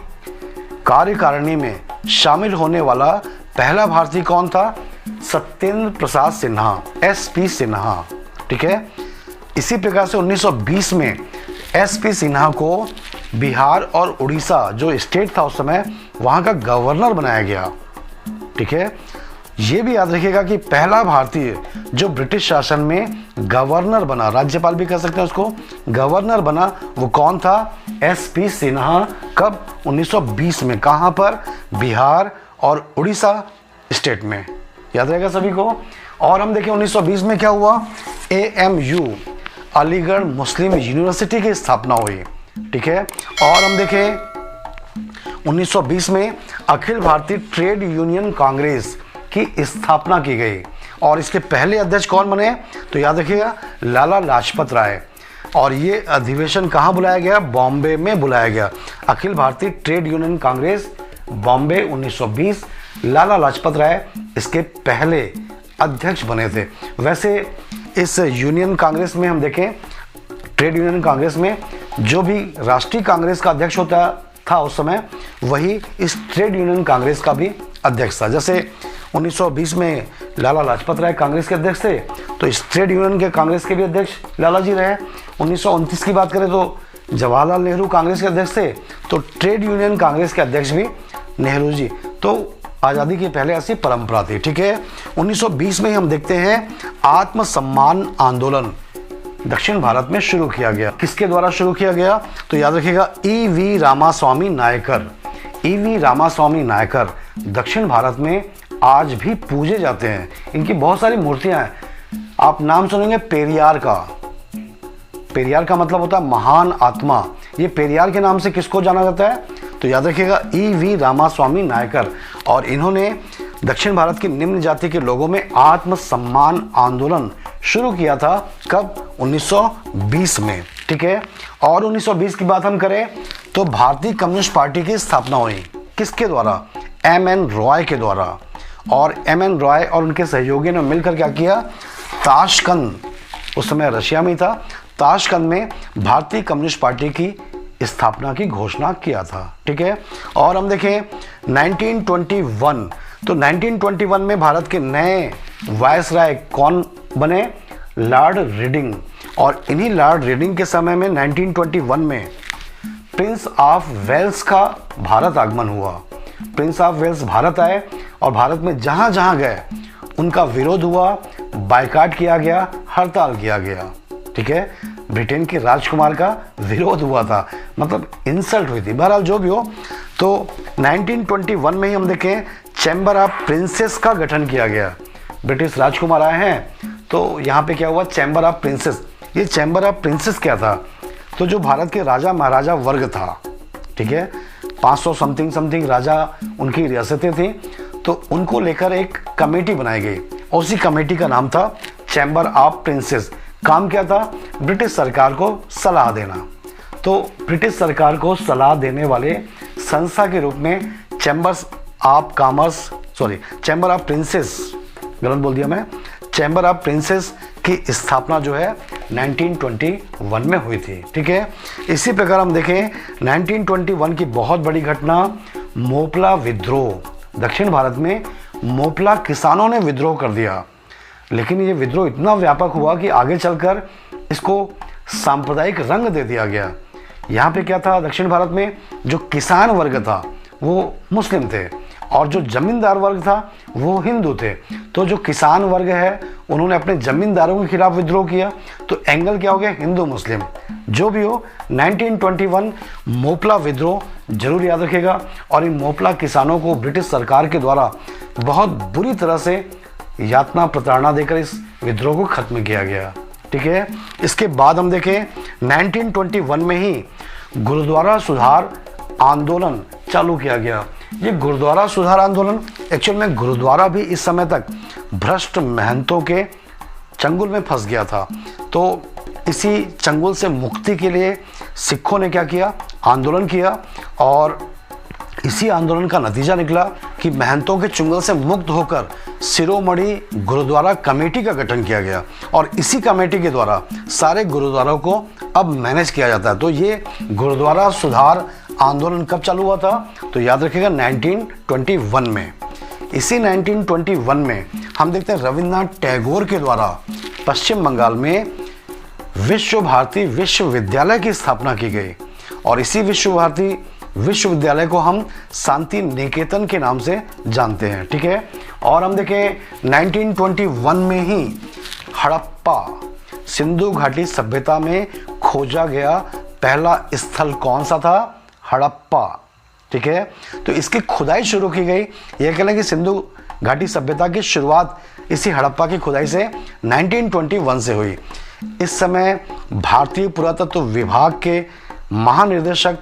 कार्यकारिणी में शामिल होने वाला पहला भारतीय कौन था? सत्येंद्र प्रसाद सिन्हा, SP सिन्हा। ठीक है। इसी प्रकार से 1920 में SP सिन्हा को बिहार और उड़ीसा जो स्टेट था उस समय, वहाँ का गवर्नर बनाया गया। ठीक है। ये भी याद रखिएगा कि पहला भारतीय जो ब्रिटिश शासन में गवर्नर बना, राज्यपाल भी कह सकते हैं उसको, गवर्नर बना, वो कौन था? एसपी सिन्हा। कब? 1920 में। कहाँ पर? बिहार और उड़ीसा स्टेट में। याद रहेगा सभी को। और हम देखें 1920 में क्या हुआ? AMU अलीगढ़ मुस्लिम यूनिवर्सिटी की स्थापना हुई। ठीक है। और हम देखें 1920 में अखिल भारतीय ट्रेड यूनियन कांग्रेस की स्थापना की गई और इसके पहले अध्यक्ष कौन बने? तो याद रखिएगा लाला लाजपत राय। और ये अधिवेशन कहाँ बुलाया गया? बॉम्बे में बुलाया गया। Akhil Bharatiya trade union Congress Bombay 1920। लाला लाजपत राय इसके पहले अध्यक्ष बने थे। वैसे इस यूनियन कांग्रेस में हम देखें, ट्रेड यूनियन कांग्रेस में जो भी राष्ट्रीय कांग्रेस का अध्यक्ष होता था उस समय, वही इस ट्रेड यूनियन कांग्रेस का भी अध्यक्ष था। जैसे 1920 में लाला लाजपत राय कांग्रेस के अध्यक्ष थे, तो इस ट्रेड यूनियन के कांग्रेस के भी अध्यक्ष लाला जी रहे। 1929 की बात करें तो जवाहरलाल नेहरू कांग्रेस के अध्यक्ष थे, तो ट्रेड यूनियन कांग्रेस के अध्यक्ष भी नेहरू जी। तो आज़ादी की पहले ऐसी परंपरा थी। ठीक है। 1920 में हम देखते हैं आत्मसम्मान आंदोलन दक्षिण भारत में शुरू किया गया। किसके द्वारा शुरू किया गया? तो याद रखिएगा EV रामास्वामी नायकर। EV रामास्वामी नायकर दक्षिण भारत में आज भी पूजे जाते हैं। इनकी बहुत सारी मूर्तियां हैं। आप नाम सुनेंगे पेरियार का। पेरियार का मतलब होता है महान आत्मा। ये पेरियार के नाम से किसको जाना जाता है? तो याद रखिएगा EV रामास्वामी नायकर। और इन्होंने दक्षिण भारत की निम्न जाति के लोगों में आत्मसम्मान आंदोलन शुरू किया था। कब? 1920 में। ठीक है। और 1920 की बात हम करें तो भारतीय कम्युनिस्ट पार्टी की स्थापना हुई। किसके द्वारा? MN रॉय के द्वारा। और MN रॉय और उनके सहयोगियों ने मिलकर क्या किया? ताशकंद, उस समय रशिया में था, ताशकंद में भारतीय कम्युनिस्ट पार्टी की स्थापना की घोषणा किया था। ठीक है। और हम देखें 1921, तो 1921 में भारत के नए वायसराय कौन बने? Lord reading. और इन्हीं लॉर्ड रीडिंग के समय में 1921 में प्रिंस ऑफ वेल्स का भारत आगमन हुआ। प्रिंस ऑफ वेल्स भारत आए और भारत में जहां जहां गए उनका विरोध हुआ, बायकॉट किया गया, हड़ताल किया गया। ठीक है। ब्रिटेन के राजकुमार का विरोध हुआ था, मतलब इंसल्ट हुई थी। बहरहाल जो भी हो, तो 1921 में ही हम देखें चैम्बर ऑफ प्रिंसेस का गठन किया गया। ब्रिटिश राजकुमार आए हैं तो यहाँ पे क्या हुआ? Chamber of princess. ये चैम्बर ऑफ प्रिंसेस क्या था? तो जो भारत के राजा महाराजा वर्ग था, ठीक है, 500 समथिंग राजा उनकी रियासतें थी, तो उनको लेकर एक कमेटी बनाई गई और उसी कमेटी का नाम था चैम्बर ऑफ प्रिंसेस। काम क्या था? ब्रिटिश सरकार को सलाह देना। तो ब्रिटिश सरकार को सलाह देने वाले संस्था के रूप में चैम्बर ऑफ प्रिंसेस, गलत बोल दिया मैं, चैम्बर ऑफ प्रिंसेस की स्थापना जो है 1921 में हुई थी। ठीक है। इसी प्रकार हम देखें 1921 की बहुत बड़ी घटना मोपला विद्रोह। दक्षिण भारत में मोपला किसानों ने विद्रोह कर दिया, लेकिन ये विद्रोह इतना व्यापक हुआ कि आगे चलकर इसको सांप्रदायिक रंग दे दिया गया। यहाँ पे क्या था? दक्षिण भारत में जो किसान वर्ग था वो मुस्लिम थे और जो जमींदार वर्ग था वो हिंदू थे। तो जो किसान वर्ग है उन्होंने अपने जमींदारों के खिलाफ विद्रोह किया, तो एंगल क्या हो गया? हिंदू मुस्लिम। जो भी हो, 1921 मोपला विद्रोह जरूर याद रखेगा। और इन मोपला किसानों को ब्रिटिश सरकार के द्वारा बहुत बुरी तरह से यातना प्रताड़ना देकर इस विद्रोह को खत्म किया गया। ठीक है। इसके बाद हम देखें 1921 में ही गुरुद्वारा सुधार आंदोलन चालू किया गया। ये गुरुद्वारा सुधार आंदोलन, एक्चुअल में गुरुद्वारा भी इस समय तक भ्रष्ट महंतों के चंगुल में फंस गया था। तो इसी चंगुल से मुक्ति के लिए सिखों ने क्या किया? आंदोलन किया। और इसी आंदोलन का नतीजा निकला कि महंतों के चंगुल से मुक्त होकर शिरोमणि गुरुद्वारा कमेटी का गठन किया गया और इसी कमेटी के द्वारा सारे गुरुद्वारों को अब मैनेज किया जाता है। तो ये गुरुद्वारा सुधार आंदोलन कब चालू हुआ था? तो याद रखिएगा 1921 में। इसी 1921 में हम देखते हैं रविन्द्रनाथ टैगोर के द्वारा पश्चिम बंगाल में विश्व भारती विश्वविद्यालय की स्थापना की गई और इसी विश्व भारती विश्वविद्यालय को हम शांति निकेतन के नाम से जानते हैं। ठीक है। और हम देखें 1921 में ही हड़प्पा सिंधु घाटी सभ्यता में खोजा गया पहला स्थल कौन सा था? हड़प्पा। ठीक है, तो इसकी खुदाई शुरू की गई। यह कह लें कि सिंधु घाटी सभ्यता की शुरुआत इसी हड़प्पा की खुदाई से 1921 से हुई। इस समय भारतीय पुरातत्व विभाग के महानिदेशक,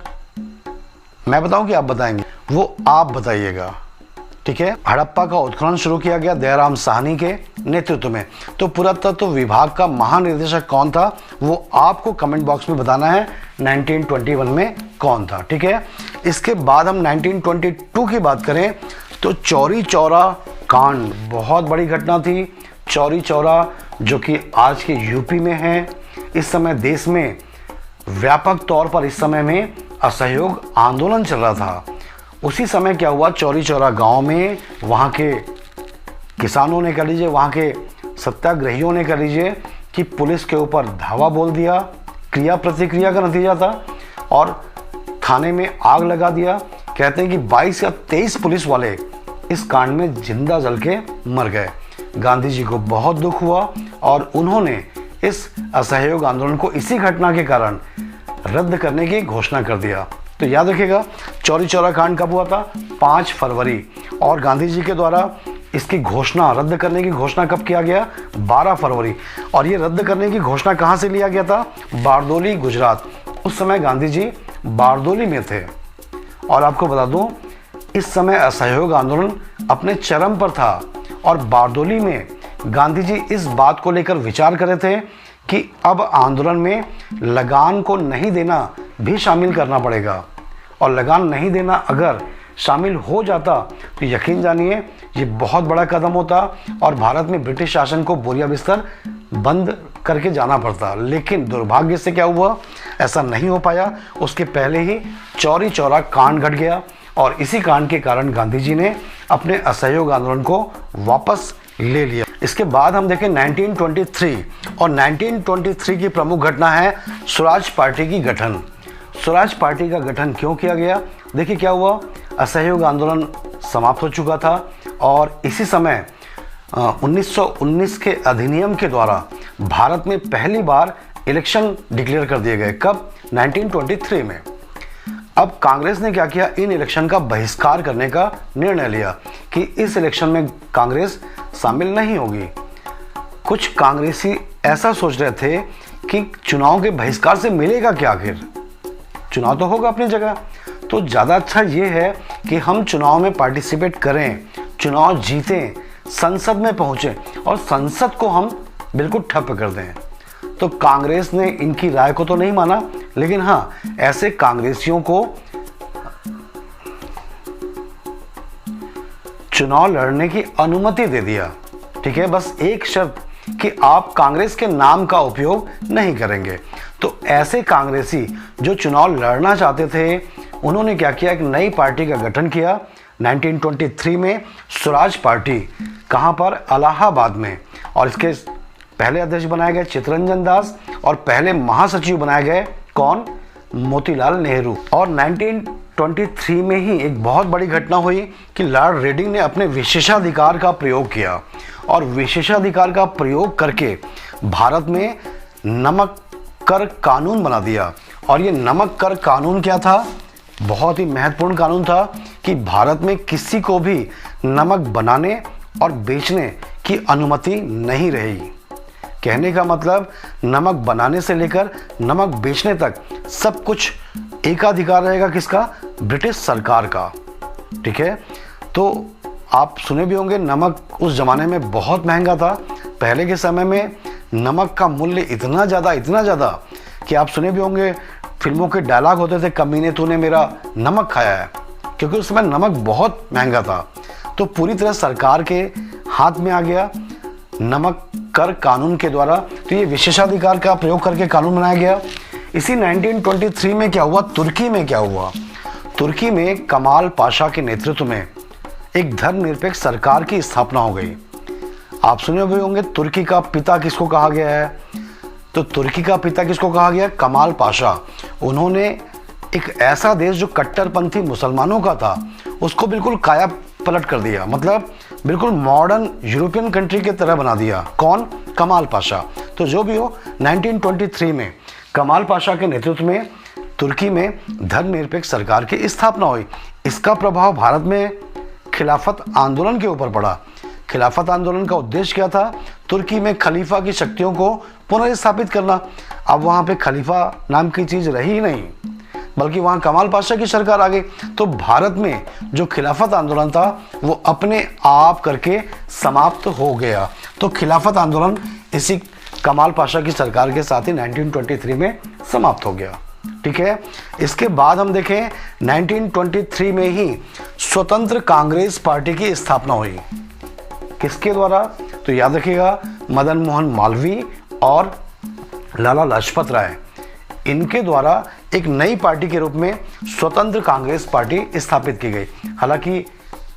मैं बताऊं कि आप बताएंगे? वो आप बताइएगा। ठीक है, हड़प्पा का उत्खनन शुरू किया गया दयाराम साहनी के नेतृत्व में। तो पुरातत्व विभाग का महानिदेशक कौन था, वो आपको कमेंट बॉक्स में बताना है 1921 में कौन था। ठीक है, इसके बाद हम 1922 की बात करें तो चौरी चौरा कांड, बहुत बड़ी घटना थी। चौरी चौरा जो कि आज के यूपी में है। इस समय देश में व्यापक तौर पर इस समय में असहयोग आंदोलन चल रहा था। उसी समय क्या हुआ, चौरी चौरा गांव में वहाँ के किसानों ने कह लीजिए, वहाँ के सत्याग्रहियों ने कह लीजिए कि पुलिस के ऊपर धावा बोल दिया। क्रिया प्रतिक्रिया का नतीजा था और थाने में आग लगा दिया। कहते हैं कि 22 या 23 पुलिस वाले इस कांड में जिंदा जल के मर गए। गांधी जी को बहुत दुख हुआ और उन्होंने इस असहयोग आंदोलन को इसी घटना के कारण रद्द करने की घोषणा कर दिया। तो याद रखिएगा, चौरी चौरा कांड कब हुआ था? 5 फरवरी। और गांधी जी के द्वारा इसकी घोषणा, रद्द करने की घोषणा कब किया गया? 12 फरवरी। और ये रद्द करने की घोषणा कहाँ से लिया गया था? बारदोली, गुजरात। उस समय गांधी जी बारदोली में थे। और आपको बता दूं, इस समय असहयोग आंदोलन अपने चरम पर था और बारदोली में गांधी जी इस बात को लेकर विचार कर रहे थे कि अब आंदोलन में लगान को नहीं देना भी शामिल करना पड़ेगा। और लगान नहीं देना अगर शामिल हो जाता तो यकीन जानिए ये बहुत बड़ा कदम होता और भारत में ब्रिटिश शासन को बोरिया बिस्तर बंद करके जाना पड़ता। लेकिन दुर्भाग्य से क्या हुआ, ऐसा नहीं हो पाया। उसके पहले ही चौरी चौरा कांड घट गया और इसी कांड के कारण गांधी जी ने अपने असहयोग आंदोलन को वापस ले लिया। इसके बाद हम देखें 1923 और 1923 की प्रमुख घटना है स्वराज पार्टी की गठन। स्वराज पार्टी का गठन क्यों किया गया? देखिए क्या हुआ, असहयोग आंदोलन समाप्त हो चुका था और इसी समय 1919 के अधिनियम के द्वारा भारत में पहली बार इलेक्शन डिक्लेयर कर दिए गए। कब? 1923 में। अब कांग्रेस ने क्या किया, इन इलेक्शन का बहिष्कार करने का निर्णय लिया कि इस इलेक्शन में कांग्रेस शामिल नहीं होगी। कुछ कांग्रेसी ऐसा सोच रहे थे कि चुनाव के बहिष्कार से मिलेगा क्या, आखिर चुनाव तो होगा अपनी जगह, तो ज़्यादा अच्छा ये है कि हम चुनाव में पार्टिसिपेट करें, चुनाव जीतें, संसद में पहुँचें और संसद को हम बिल्कुल ठप कर दें। तो कांग्रेस ने इनकी राय को तो नहीं माना, लेकिन हाँ, ऐसे कांग्रेसियों को चुनाव लड़ने की अनुमति दे दिया। ठीक है, बस एक शर्त कि आप कांग्रेस के नाम का उपयोग नहीं करेंगे। तो ऐसे कांग्रेसी जो चुनाव लड़ना चाहते थे, उन्होंने क्या किया, एक नई पार्टी का गठन किया 1923 में, स्वराज पार्टी। कहाँ पर? इलाहाबाद में। और इसके पहले अध्यक्ष बनाए गए चित्तरंजन दास और पहले महासचिव बनाए गए कौन? मोतीलाल नेहरू। और 1923 में ही एक बहुत बड़ी घटना हुई कि लॉर्ड रेडिंग ने अपने विशेषाधिकार का प्रयोग किया और विशेषाधिकार का प्रयोग करके भारत में नमक कर कानून बना दिया। और ये नमक कर कानून क्या था? बहुत ही महत्वपूर्ण कानून था कि भारत में किसी को भी नमक बनाने और बेचने की अनुमति नहीं रहेगी। कहने का मतलब, नमक बनाने से लेकर नमक बेचने तक सब कुछ एकाधिकार रहेगा किसका? ब्रिटिश सरकार का। ठीक है, तो आप सुने भी होंगे नमक उस ज़माने में बहुत महंगा था। पहले के समय में नमक का मूल्य इतना ज़्यादा कि आप सुने भी होंगे, फिल्मों के डायलॉग होते थे, कमीने तूने मेरा नमक खाया है, क्योंकि उस समय नमक बहुत महंगा था। तो पूरी तरह सरकार के हाथ में आ गया नमक कर कानून के द्वारा। तो ये विशेषाधिकार का प्रयोग करके कानून बनाया गया। इसी 1923 में क्या हुआ, तुर्की में क्या हुआ? तुर्की में कमाल पाशा के नेतृत्व में एक धर्मनिरपेक्ष सरकार की स्थापना हो गई। आप सुने भी होंगे तुर्की का पिता किसको कहा गया है? तो तुर्की का पिता किसको कहा गया? कमाल पाशा। उन्होंने एक ऐसा देश जो कट्टरपंथी मुसलमानों का था, उसको बिल्कुल काया पलट कर दिया। मतलब बिल्कुल मॉडर्न यूरोपियन कंट्री की तरह बना दिया। कौन? कमाल पाशा। तो जो भी हो, 1923 में कमाल पाशा के नेतृत्व में तुर्की में धर्मनिरपेक्ष सरकार की स्थापना हुई। इसका प्रभाव भारत में खिलाफत आंदोलन के ऊपर पड़ा। खिलाफत आंदोलन का उद्देश्य क्या था? तुर्की में खलीफा की शक्तियों को पुनर्स्थापित करना। अब वहाँ पे खलीफा नाम की चीज़ रही ही नहीं, बल्कि वहाँ कमाल पाशा की सरकार आ गई। तो भारत में जो खिलाफत आंदोलन था वो अपने आप करके समाप्त हो गया। तो खिलाफत आंदोलन इसी कमाल पाशा की सरकार के साथ ही 1923 में समाप्त हो गया। ठीक है। इसके बाद हम देखें 1923 में ही स्वतंत्र कांग्रेस पार्टी की स्थापना हुई। किसके द्वारा? तो याद रखिएगा, मदन मोहन मालवीय और लाला लाजपत राय, इनके द्वारा एक नई पार्टी के रूप में स्वतंत्र कांग्रेस पार्टी स्थापित की गई। हालांकि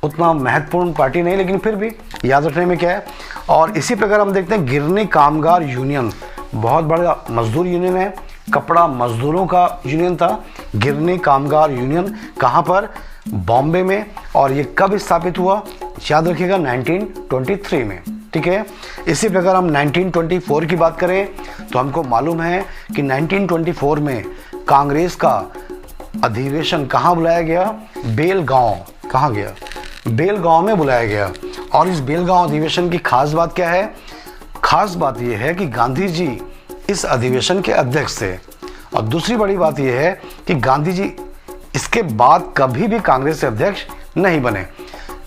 उतना महत्वपूर्ण पार्टी नहीं, लेकिन फिर भी याद रखने में क्या है। और इसी प्रकार हम देखते हैं गिरनी कामगार यूनियन, बहुत बड़ा मजदूर यूनियन है, कपड़ा मजदूरों का यूनियन था गिरनी कामगार यूनियन। कहाँ पर? बॉम्बे में। और ये कब स्थापित हुआ? याद रखिएगा 1923 में। ठीक है। इसी प्रकार हम 1924 की बात करें तो हमको मालूम है कि 1924 में कांग्रेस का अधिवेशन कहाँ बुलाया गया? बेलगांव। कहाँ गया? बेलगांव में बुलाया गया। और इस बेलगांव अधिवेशन की खास बात क्या है? खास बात यह है कि गांधी जी इस अधिवेशन के अध्यक्ष थे। और दूसरी बड़ी बात यह है कि गांधी जी इसके बाद कभी भी कांग्रेस के अध्यक्ष नहीं बने।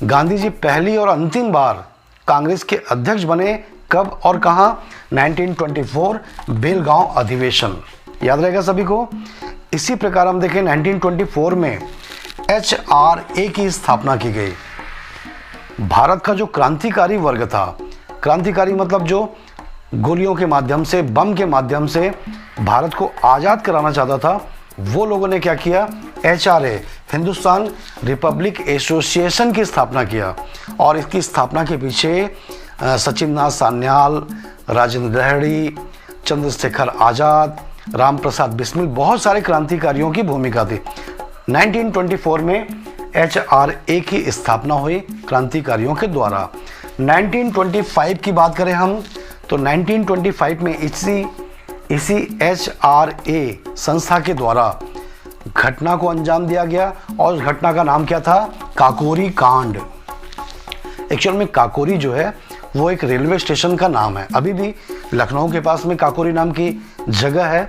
गांधी जी पहली और अंतिम बार कांग्रेस के अध्यक्ष बने कब और कहां? 1924 बेलगांव अधिवेशन। याद रहेगा सभी को। इसी प्रकार हम देखें 1924 में HRA की स्थापना की गई। भारत का जो क्रांतिकारी वर्ग था, क्रांतिकारी मतलब जो गोलियों के माध्यम से, बम के माध्यम से भारत को आज़ाद कराना चाहता था, वो लोगों ने क्या किया? HRA, हिंदुस्तान रिपब्लिक एसोसिएशन की स्थापना किया। और इसकी स्थापना के पीछे सचिन नाथ सान्याल, राजेंद्र दहड़ी, चंद्रशेखर आज़ाद, राम प्रसाद बिस्मिल, बहुत सारे क्रांतिकारियों की भूमिका थी। 1924 में HRA की स्थापना हुई क्रांतिकारियों के द्वारा। 1925 की बात करें हम तो 1925 में इसी HRA संस्था के द्वारा घटना को अंजाम दिया गया। और उस घटना का नाम क्या था? काकोरी कांड। एक्चुअल में काकोरी जो है वो एक रेलवे स्टेशन का नाम है। अभी भी लखनऊ के पास में काकोरी नाम की जगह है।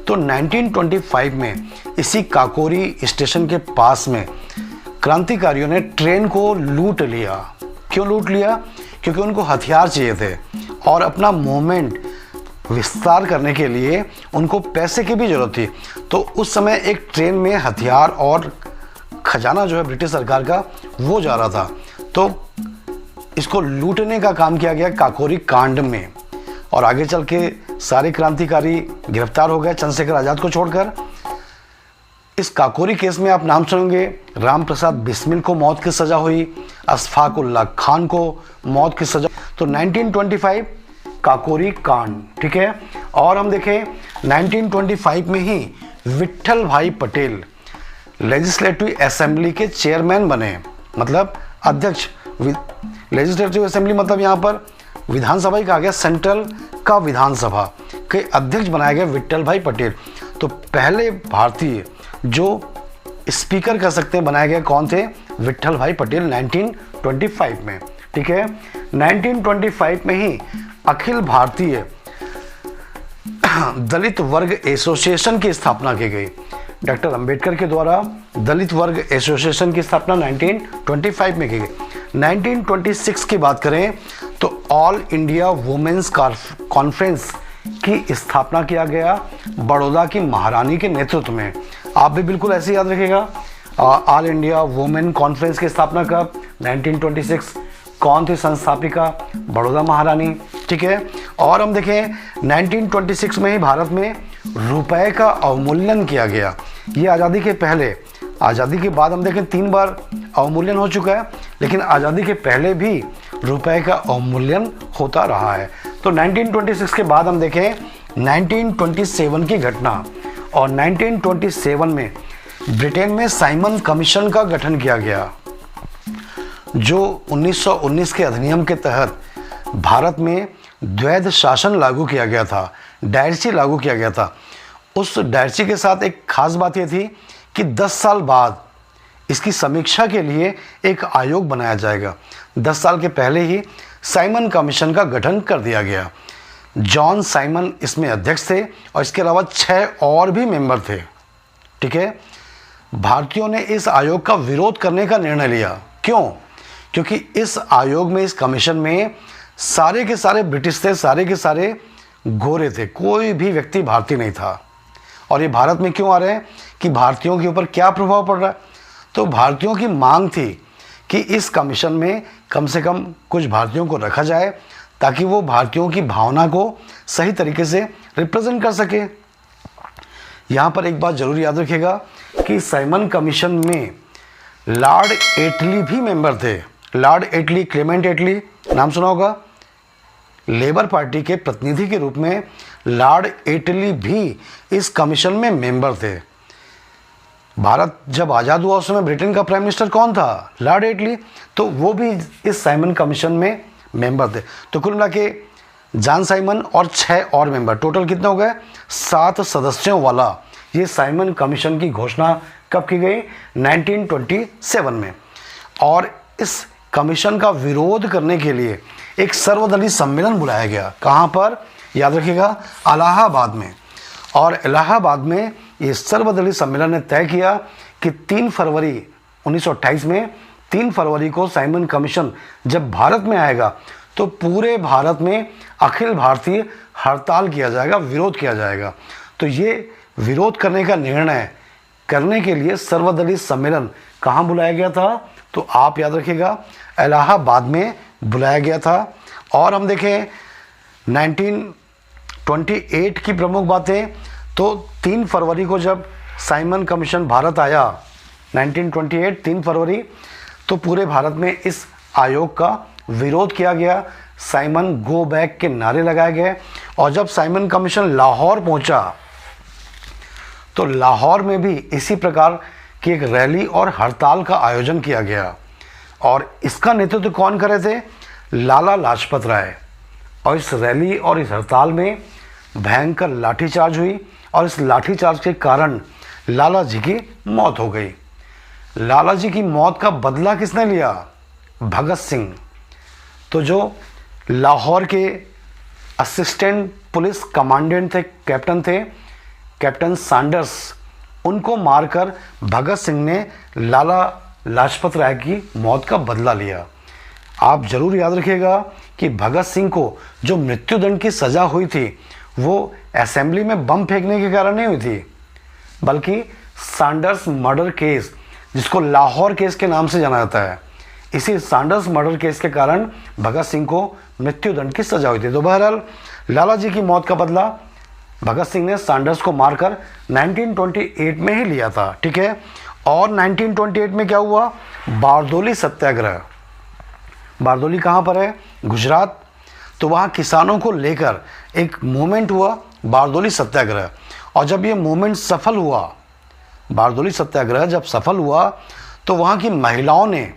तो 1925 में इसी काकोरी स्टेशन के पास में क्रांतिकारियों ने ट्रेन को लूट लिया। क्यों लूट लिया? क्योंकि उनको हथियार चाहिए थे और अपना मूवमेंट विस्तार करने के लिए उनको पैसे की भी जरूरत थी। तो उस समय एक ट्रेन में हथियार और खजाना जो है ब्रिटिश सरकार का वो जा रहा था। तो इसको लूटने का काम किया गया काकोरी कांड में। और आगे चल के सारे क्रांतिकारी गिरफ्तार हो गए चंद्रशेखर आज़ाद को छोड़कर। इस काकोरी केस में आप नाम सुनेंगे, राम प्रसाद बिस्मिल को मौत की सज़ा हुई, अशफाक उल्लाह खान को मौत की सज़ा। तो 1925 काकोरी कांड। ठीक है। और हम देखें 1925 में ही विट्ठल भाई पटेल लेजिस्लेटिव असेंबली के चेयरमैन बने, मतलब अध्यक्ष। लेजिस्लेटिव असेंबली मतलब यहाँ पर विधानसभा ही कहा गया, सेंट्रल का विधानसभा के अध्यक्ष बनाए गए विट्ठल भाई पटेल। तो पहले भारतीय जो स्पीकर कह सकते हैं बनाए गए कौन थे? विट्ठल भाई पटेल 1925 में। ठीक है। 1925 में ही अखिल भारतीय दलित वर्ग एसोसिएशन की स्थापना की गई। डॉक्टर अंबेडकर के द्वारा दलित वर्ग एसोसिएशन की स्थापना 1925 में की गई। 1926 की बात करें तो ऑल इंडिया वुमेन्स कॉन्फ्रेंस की स्थापना किया गया बड़ौदा की महारानी के नेतृत्व में। आप भी बिल्कुल ऐसे याद रखिएगा। ऑल इंडिया वुमेन कॉन्फ्रेंस की स्थापना कब? 1926। कौन थी संस्थापिका? बड़ौदा महारानी। ठीक है। और हम देखें 1926 में ही भारत में रुपए का अवमूल्यन किया गया। ये आज़ादी के पहले, आज़ादी के बाद हम देखें 3 बार अवमूल्यन हो चुका है, लेकिन आज़ादी के पहले भी रुपए का अवमूल्यन होता रहा है। तो 1926 के बाद हम देखें 1927 की घटना। और 1927 में ब्रिटेन में साइमन कमीशन का गठन किया गया। जो 1919 के अधिनियम के तहत भारत में द्वैध शासन लागू किया गया था, डायरेक्सी लागू किया गया था, उस डायरेक्सी के साथ एक खास बात यह थी कि 10 साल बाद इसकी समीक्षा के लिए एक आयोग बनाया जाएगा। 10 साल के पहले ही साइमन कमीशन का गठन कर दिया गया। जॉन साइमन इसमें अध्यक्ष थे और इसके अलावा 6 और भी मेंबर थे। ठीक है, भारतीयों ने इस आयोग का विरोध करने का निर्णय लिया। क्यों? क्योंकि इस आयोग में, इस कमीशन में सारे के सारे ब्रिटिश थे, सारे के सारे गोरे थे, कोई भी व्यक्ति भारतीय नहीं था। और ये भारत में क्यों आ रहे हैं कि भारतीयों के ऊपर क्या प्रभाव पड़ रहा है? तो भारतीयों की मांग थी कि इस कमीशन में कम से कम कुछ भारतीयों को रखा जाए ताकि वो भारतीयों की भावना को सही तरीके से रिप्रेजेंट कर सके। यहाँ पर एक बात जरूर याद रखिएगा कि साइमन कमीशन में लॉर्ड एटली भी मेंबर थे। लॉर्ड एटली, क्लेमेंट एटली नाम सुना होगा। लेबर पार्टी के प्रतिनिधि के रूप में लॉर्ड एटली भी इस कमीशन में मेंबर थे। भारत जब आज़ाद हुआ उस समय ब्रिटेन का प्राइम मिनिस्टर कौन था? लॉर्ड एटली। तो वो भी इस साइमन कमीशन में मेंबर थे। तो कुल मिला के जॉन साइमन और 6 और मेंबर, टोटल कितने हो गए? 7 सदस्यों वाला ये साइमन कमीशन की घोषणा कब की गई? 1927 में। और इस कमीशन का विरोध करने के लिए एक सर्वदलीय सम्मेलन बुलाया गया। कहाँ पर? याद रखिएगा, इलाहाबाद में। और इलाहाबाद में ये सर्वदलीय सम्मेलन ने तय किया कि 3 फरवरी 1928 में 3 फरवरी को साइमन कमीशन जब भारत में आएगा तो पूरे भारत में अखिल भारतीय हड़ताल किया जाएगा, विरोध किया जाएगा। तो ये विरोध करने का निर्णय करने के लिए सर्वदलीय सम्मेलन कहाँ बुलाया गया था? तो आप याद रखिएगा, इलाहाबाद में बुलाया गया था। और हम देखें 1928 की प्रमुख बातें, तो 3 फरवरी को जब साइमन कमीशन भारत आया 1928 3 फरवरी, तो पूरे भारत में इस आयोग का विरोध किया गया। साइमन गो बैक के नारे लगाए गए। और जब साइमन कमीशन लाहौर पहुंचा तो लाहौर में भी इसी प्रकार की एक रैली और हड़ताल का आयोजन किया गया। और इसका नेतृत्व कौन कर रहे थे? लाला लाजपत राय। और इस रैली और इस हड़ताल में भयंकर लाठीचार्ज हुई और इस लाठीचार्ज के कारण लाला जी की मौत हो गई। लाला जी की मौत का बदला किसने लिया? भगत सिंह। तो जो लाहौर के असिस्टेंट पुलिस कमांडेंट थे, कैप्टन थे, कैप्टन सैंडर्स, उनको मारकर भगत सिंह ने लाला लाजपत राय की मौत का बदला लिया। आप जरूर याद रखिएगा कि भगत सिंह को जो मृत्युदंड की सजा हुई थी वो असेंबली में बम फेंकने के कारण नहीं हुई थी, बल्कि सैंडर्स मर्डर केस, जिसको लाहौर केस के नाम से जाना जाता है, इसी सैंडर्स मर्डर केस के कारण भगत सिंह को मृत्युदंड की सजा हुई थी। तो बहरहाल लाला जी की मौत का बदला भगत सिंह ने सैंडर्स को मारकर 1928 में ही लिया था। ठीक है। और 1928 में क्या हुआ? बारदोली सत्याग्रह। बारदोली कहाँ पर है? गुजरात। तो वहाँ किसानों को लेकर एक मूवमेंट हुआ, बारदोली सत्याग्रह। और जब ये मूवमेंट सफल हुआ, बारदोली सत्याग्रह जब सफल हुआ, तो वहाँ की महिलाओं ने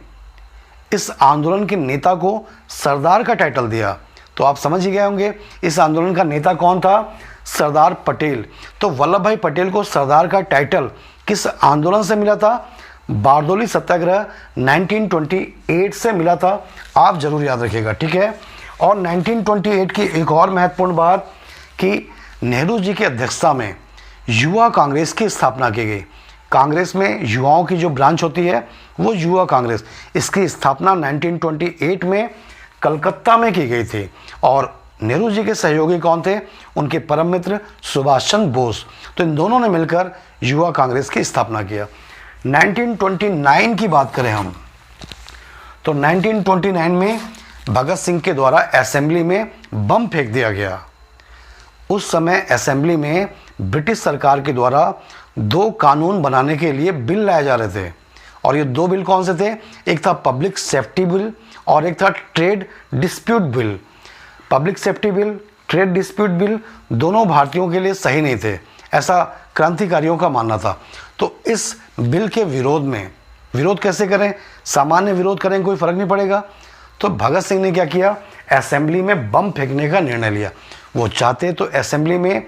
इस आंदोलन के नेता को सरदार का टाइटल दिया। तो आप समझ ही गए होंगे इस आंदोलन का नेता कौन था? सरदार पटेल। तो वल्लभ भाई पटेल को सरदार का टाइटल किस आंदोलन से मिला था? बारदोली सत्याग्रह 1928 से मिला था। आप जरूर याद रखिएगा। ठीक है। और 1928 की एक और महत्वपूर्ण बात कि नेहरू जी की अध्यक्षता में युवा कांग्रेस की स्थापना की गई। कांग्रेस में युवाओं की जो ब्रांच होती है वो युवा कांग्रेस, इसकी स्थापना 1928 में कलकत्ता में की गई थी। और नेहरू जी के सहयोगी कौन थे? उनके परम मित्र सुभाष चंद्र बोस। तो इन दोनों ने मिलकर युवा कांग्रेस की स्थापना किया। 1929 की बात करें हम, तो 1929 में भगत सिंह के द्वारा असेंबली में बम फेंक दिया गया। उस समय असेंबली में ब्रिटिश सरकार के द्वारा 2 कानून बनाने के लिए बिल लाए जा रहे थे। और ये 2 बिल कौन से थे? एक था पब्लिक सेफ्टी बिल और एक था trade dispute bill. Public safety bill, trade dispute bill दोनों भारतीयों के लिए सही नहीं थे, ऐसा क्रांतिकारियों का मानना था। तो इस बिल के विरोध में विरोध कैसे करें, सामान्य विरोध करें कोई फ़र्क नहीं पड़ेगा। तो भगत सिंह ने क्या किया, असेंबली में बम फेंकने का निर्णय लिया। वो चाहते तो असेंबली में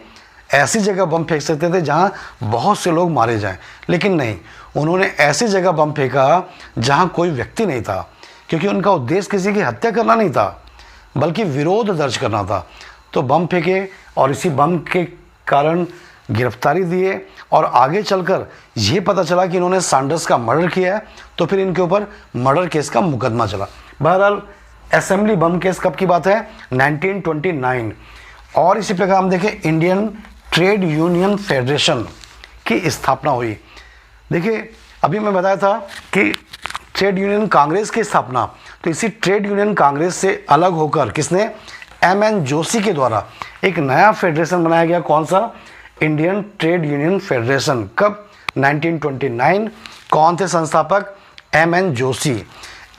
ऐसी जगह बम फेंक सकते थे जहाँ बहुत से लोग मारे जाएं, लेकिन नहीं, उन्होंने ऐसी जगह बम फेंका जहाँ कोई व्यक्ति नहीं था, क्योंकि उनका उद्देश्य किसी की हत्या करना नहीं था बल्कि विरोध दर्ज करना था। तो बम फेंके और इसी बम के कारण गिरफ्तारी दिए और आगे चलकर ये पता चला कि इन्होंने सैंडर्स का मर्डर किया है, तो फिर इनके ऊपर मर्डर केस का मुकदमा चला। बहरहाल असेंबली बम केस कब की बात है, 1929। और इसी प्रकार हम देखें इंडियन ट्रेड यूनियन फेडरेशन की स्थापना हुई। देखिए अभी मैं बताया था कि ट्रेड यूनियन कांग्रेस की स्थापना, तो इसी ट्रेड यूनियन कांग्रेस से अलग होकर किसने, एम.एन. जोशी के द्वारा एक नया फेडरेशन बनाया गया। कौन सा, इंडियन ट्रेड यूनियन फेडरेशन। कब, 1929। कौन थे संस्थापक, एम.एन. जोशी।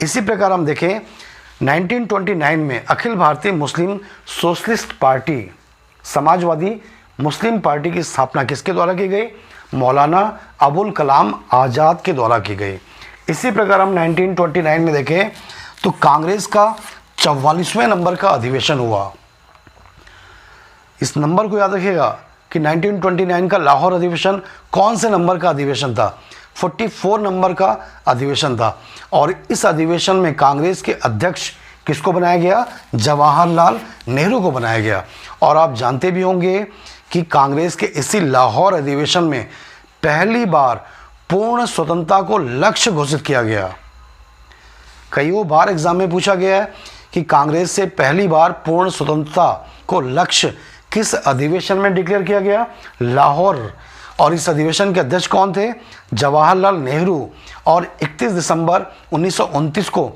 इसी प्रकार हम देखें 1929 में Akhil Bharatiya Muslim socialist party, Samajwadi Muslim party की स्थापना किसके द्वारा की गई, मौलाना अबुल कलाम आज़ाद के द्वारा की गई। इसी प्रकार हम 1929 में देखें तो कांग्रेस का 44वें नंबर का अधिवेशन हुआ। इस नंबर को याद रखिएगा कि 1929 का लाहौर अधिवेशन कौन से नंबर का अधिवेशन था, 44 नंबर का अधिवेशन था। और इस अधिवेशन में कांग्रेस के अध्यक्ष किसको बनाया गया, जवाहरलाल नेहरू को बनाया गया। और आप जानते भी होंगे कि कांग्रेस के इसी लाहौर अधिवेशन में पहली बार पूर्ण स्वतंत्रता को लक्ष्य घोषित किया गया। कईयों बार एग्जाम में पूछा गया है कि कांग्रेस से पहली बार पूर्ण स्वतंत्रता को लक्ष्य किस अधिवेशन में डिक्लेयर किया गया, लाहौर। और इस अधिवेशन के अध्यक्ष कौन थे, जवाहरलाल नेहरू। और 31 दिसंबर 1929 को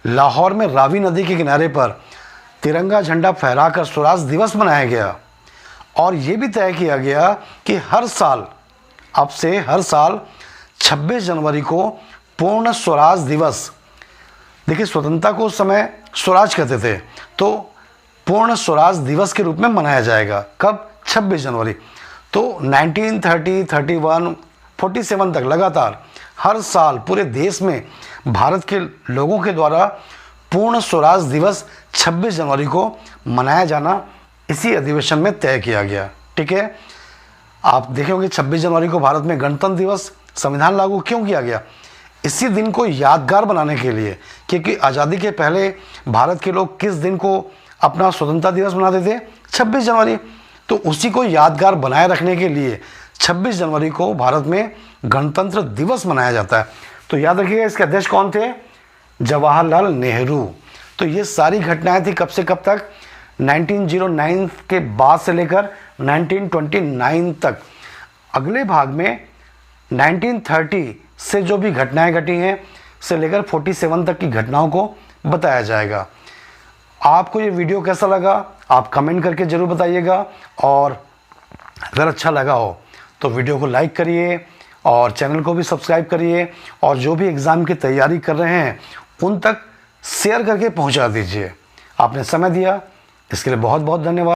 लाहौर में रावी नदी के किनारे पर तिरंगा झंडा फहराकर स्वराज दिवस मनाया गया। और ये भी तय किया गया कि हर साल, अब से हर साल 26 जनवरी को पूर्ण स्वराज दिवस, देखिए स्वतंत्रता को उस समय स्वराज कहते थे, तो पूर्ण स्वराज दिवस के रूप में मनाया जाएगा। कब, 26 जनवरी। तो 1930, 31, 47 तक लगातार हर साल पूरे देश में भारत के लोगों के द्वारा पूर्ण स्वराज दिवस 26 जनवरी को मनाया जाना इसी अधिवेशन में तय किया गया। ठीक है, आप देखे होंगे 26 जनवरी को भारत में गणतंत्र दिवस, संविधान लागू क्यों किया गया, इसी दिन को यादगार बनाने के लिए, क्योंकि आज़ादी के पहले भारत के लोग किस दिन को अपना स्वतंत्रता दिवस मनाते थे, 26 जनवरी। तो उसी को यादगार बनाए रखने के लिए 26 जनवरी को भारत में गणतंत्र दिवस मनाया जाता है। तो याद रखिएगा इसके अध्यक्ष कौन थे, जवाहरलाल नेहरू। तो ये सारी घटनाएं थी कब से कब तक, 1909 के बाद से लेकर 1929 तक। अगले भाग में 1930 से जो भी घटनाएं घटी हैं से लेकर 47 तक की घटनाओं को बताया जाएगा। आपको ये वीडियो कैसा लगा आप कमेंट करके ज़रूर बताइएगा, और अगर अच्छा लगा हो तो वीडियो को लाइक करिए और चैनल को भी सब्सक्राइब करिए, और जो भी एग्ज़ाम की तैयारी कर रहे हैं उन तक शेयर करके पहुंचा दीजिए। आपने समय दिया इसके लिए बहुत बहुत धन्यवाद।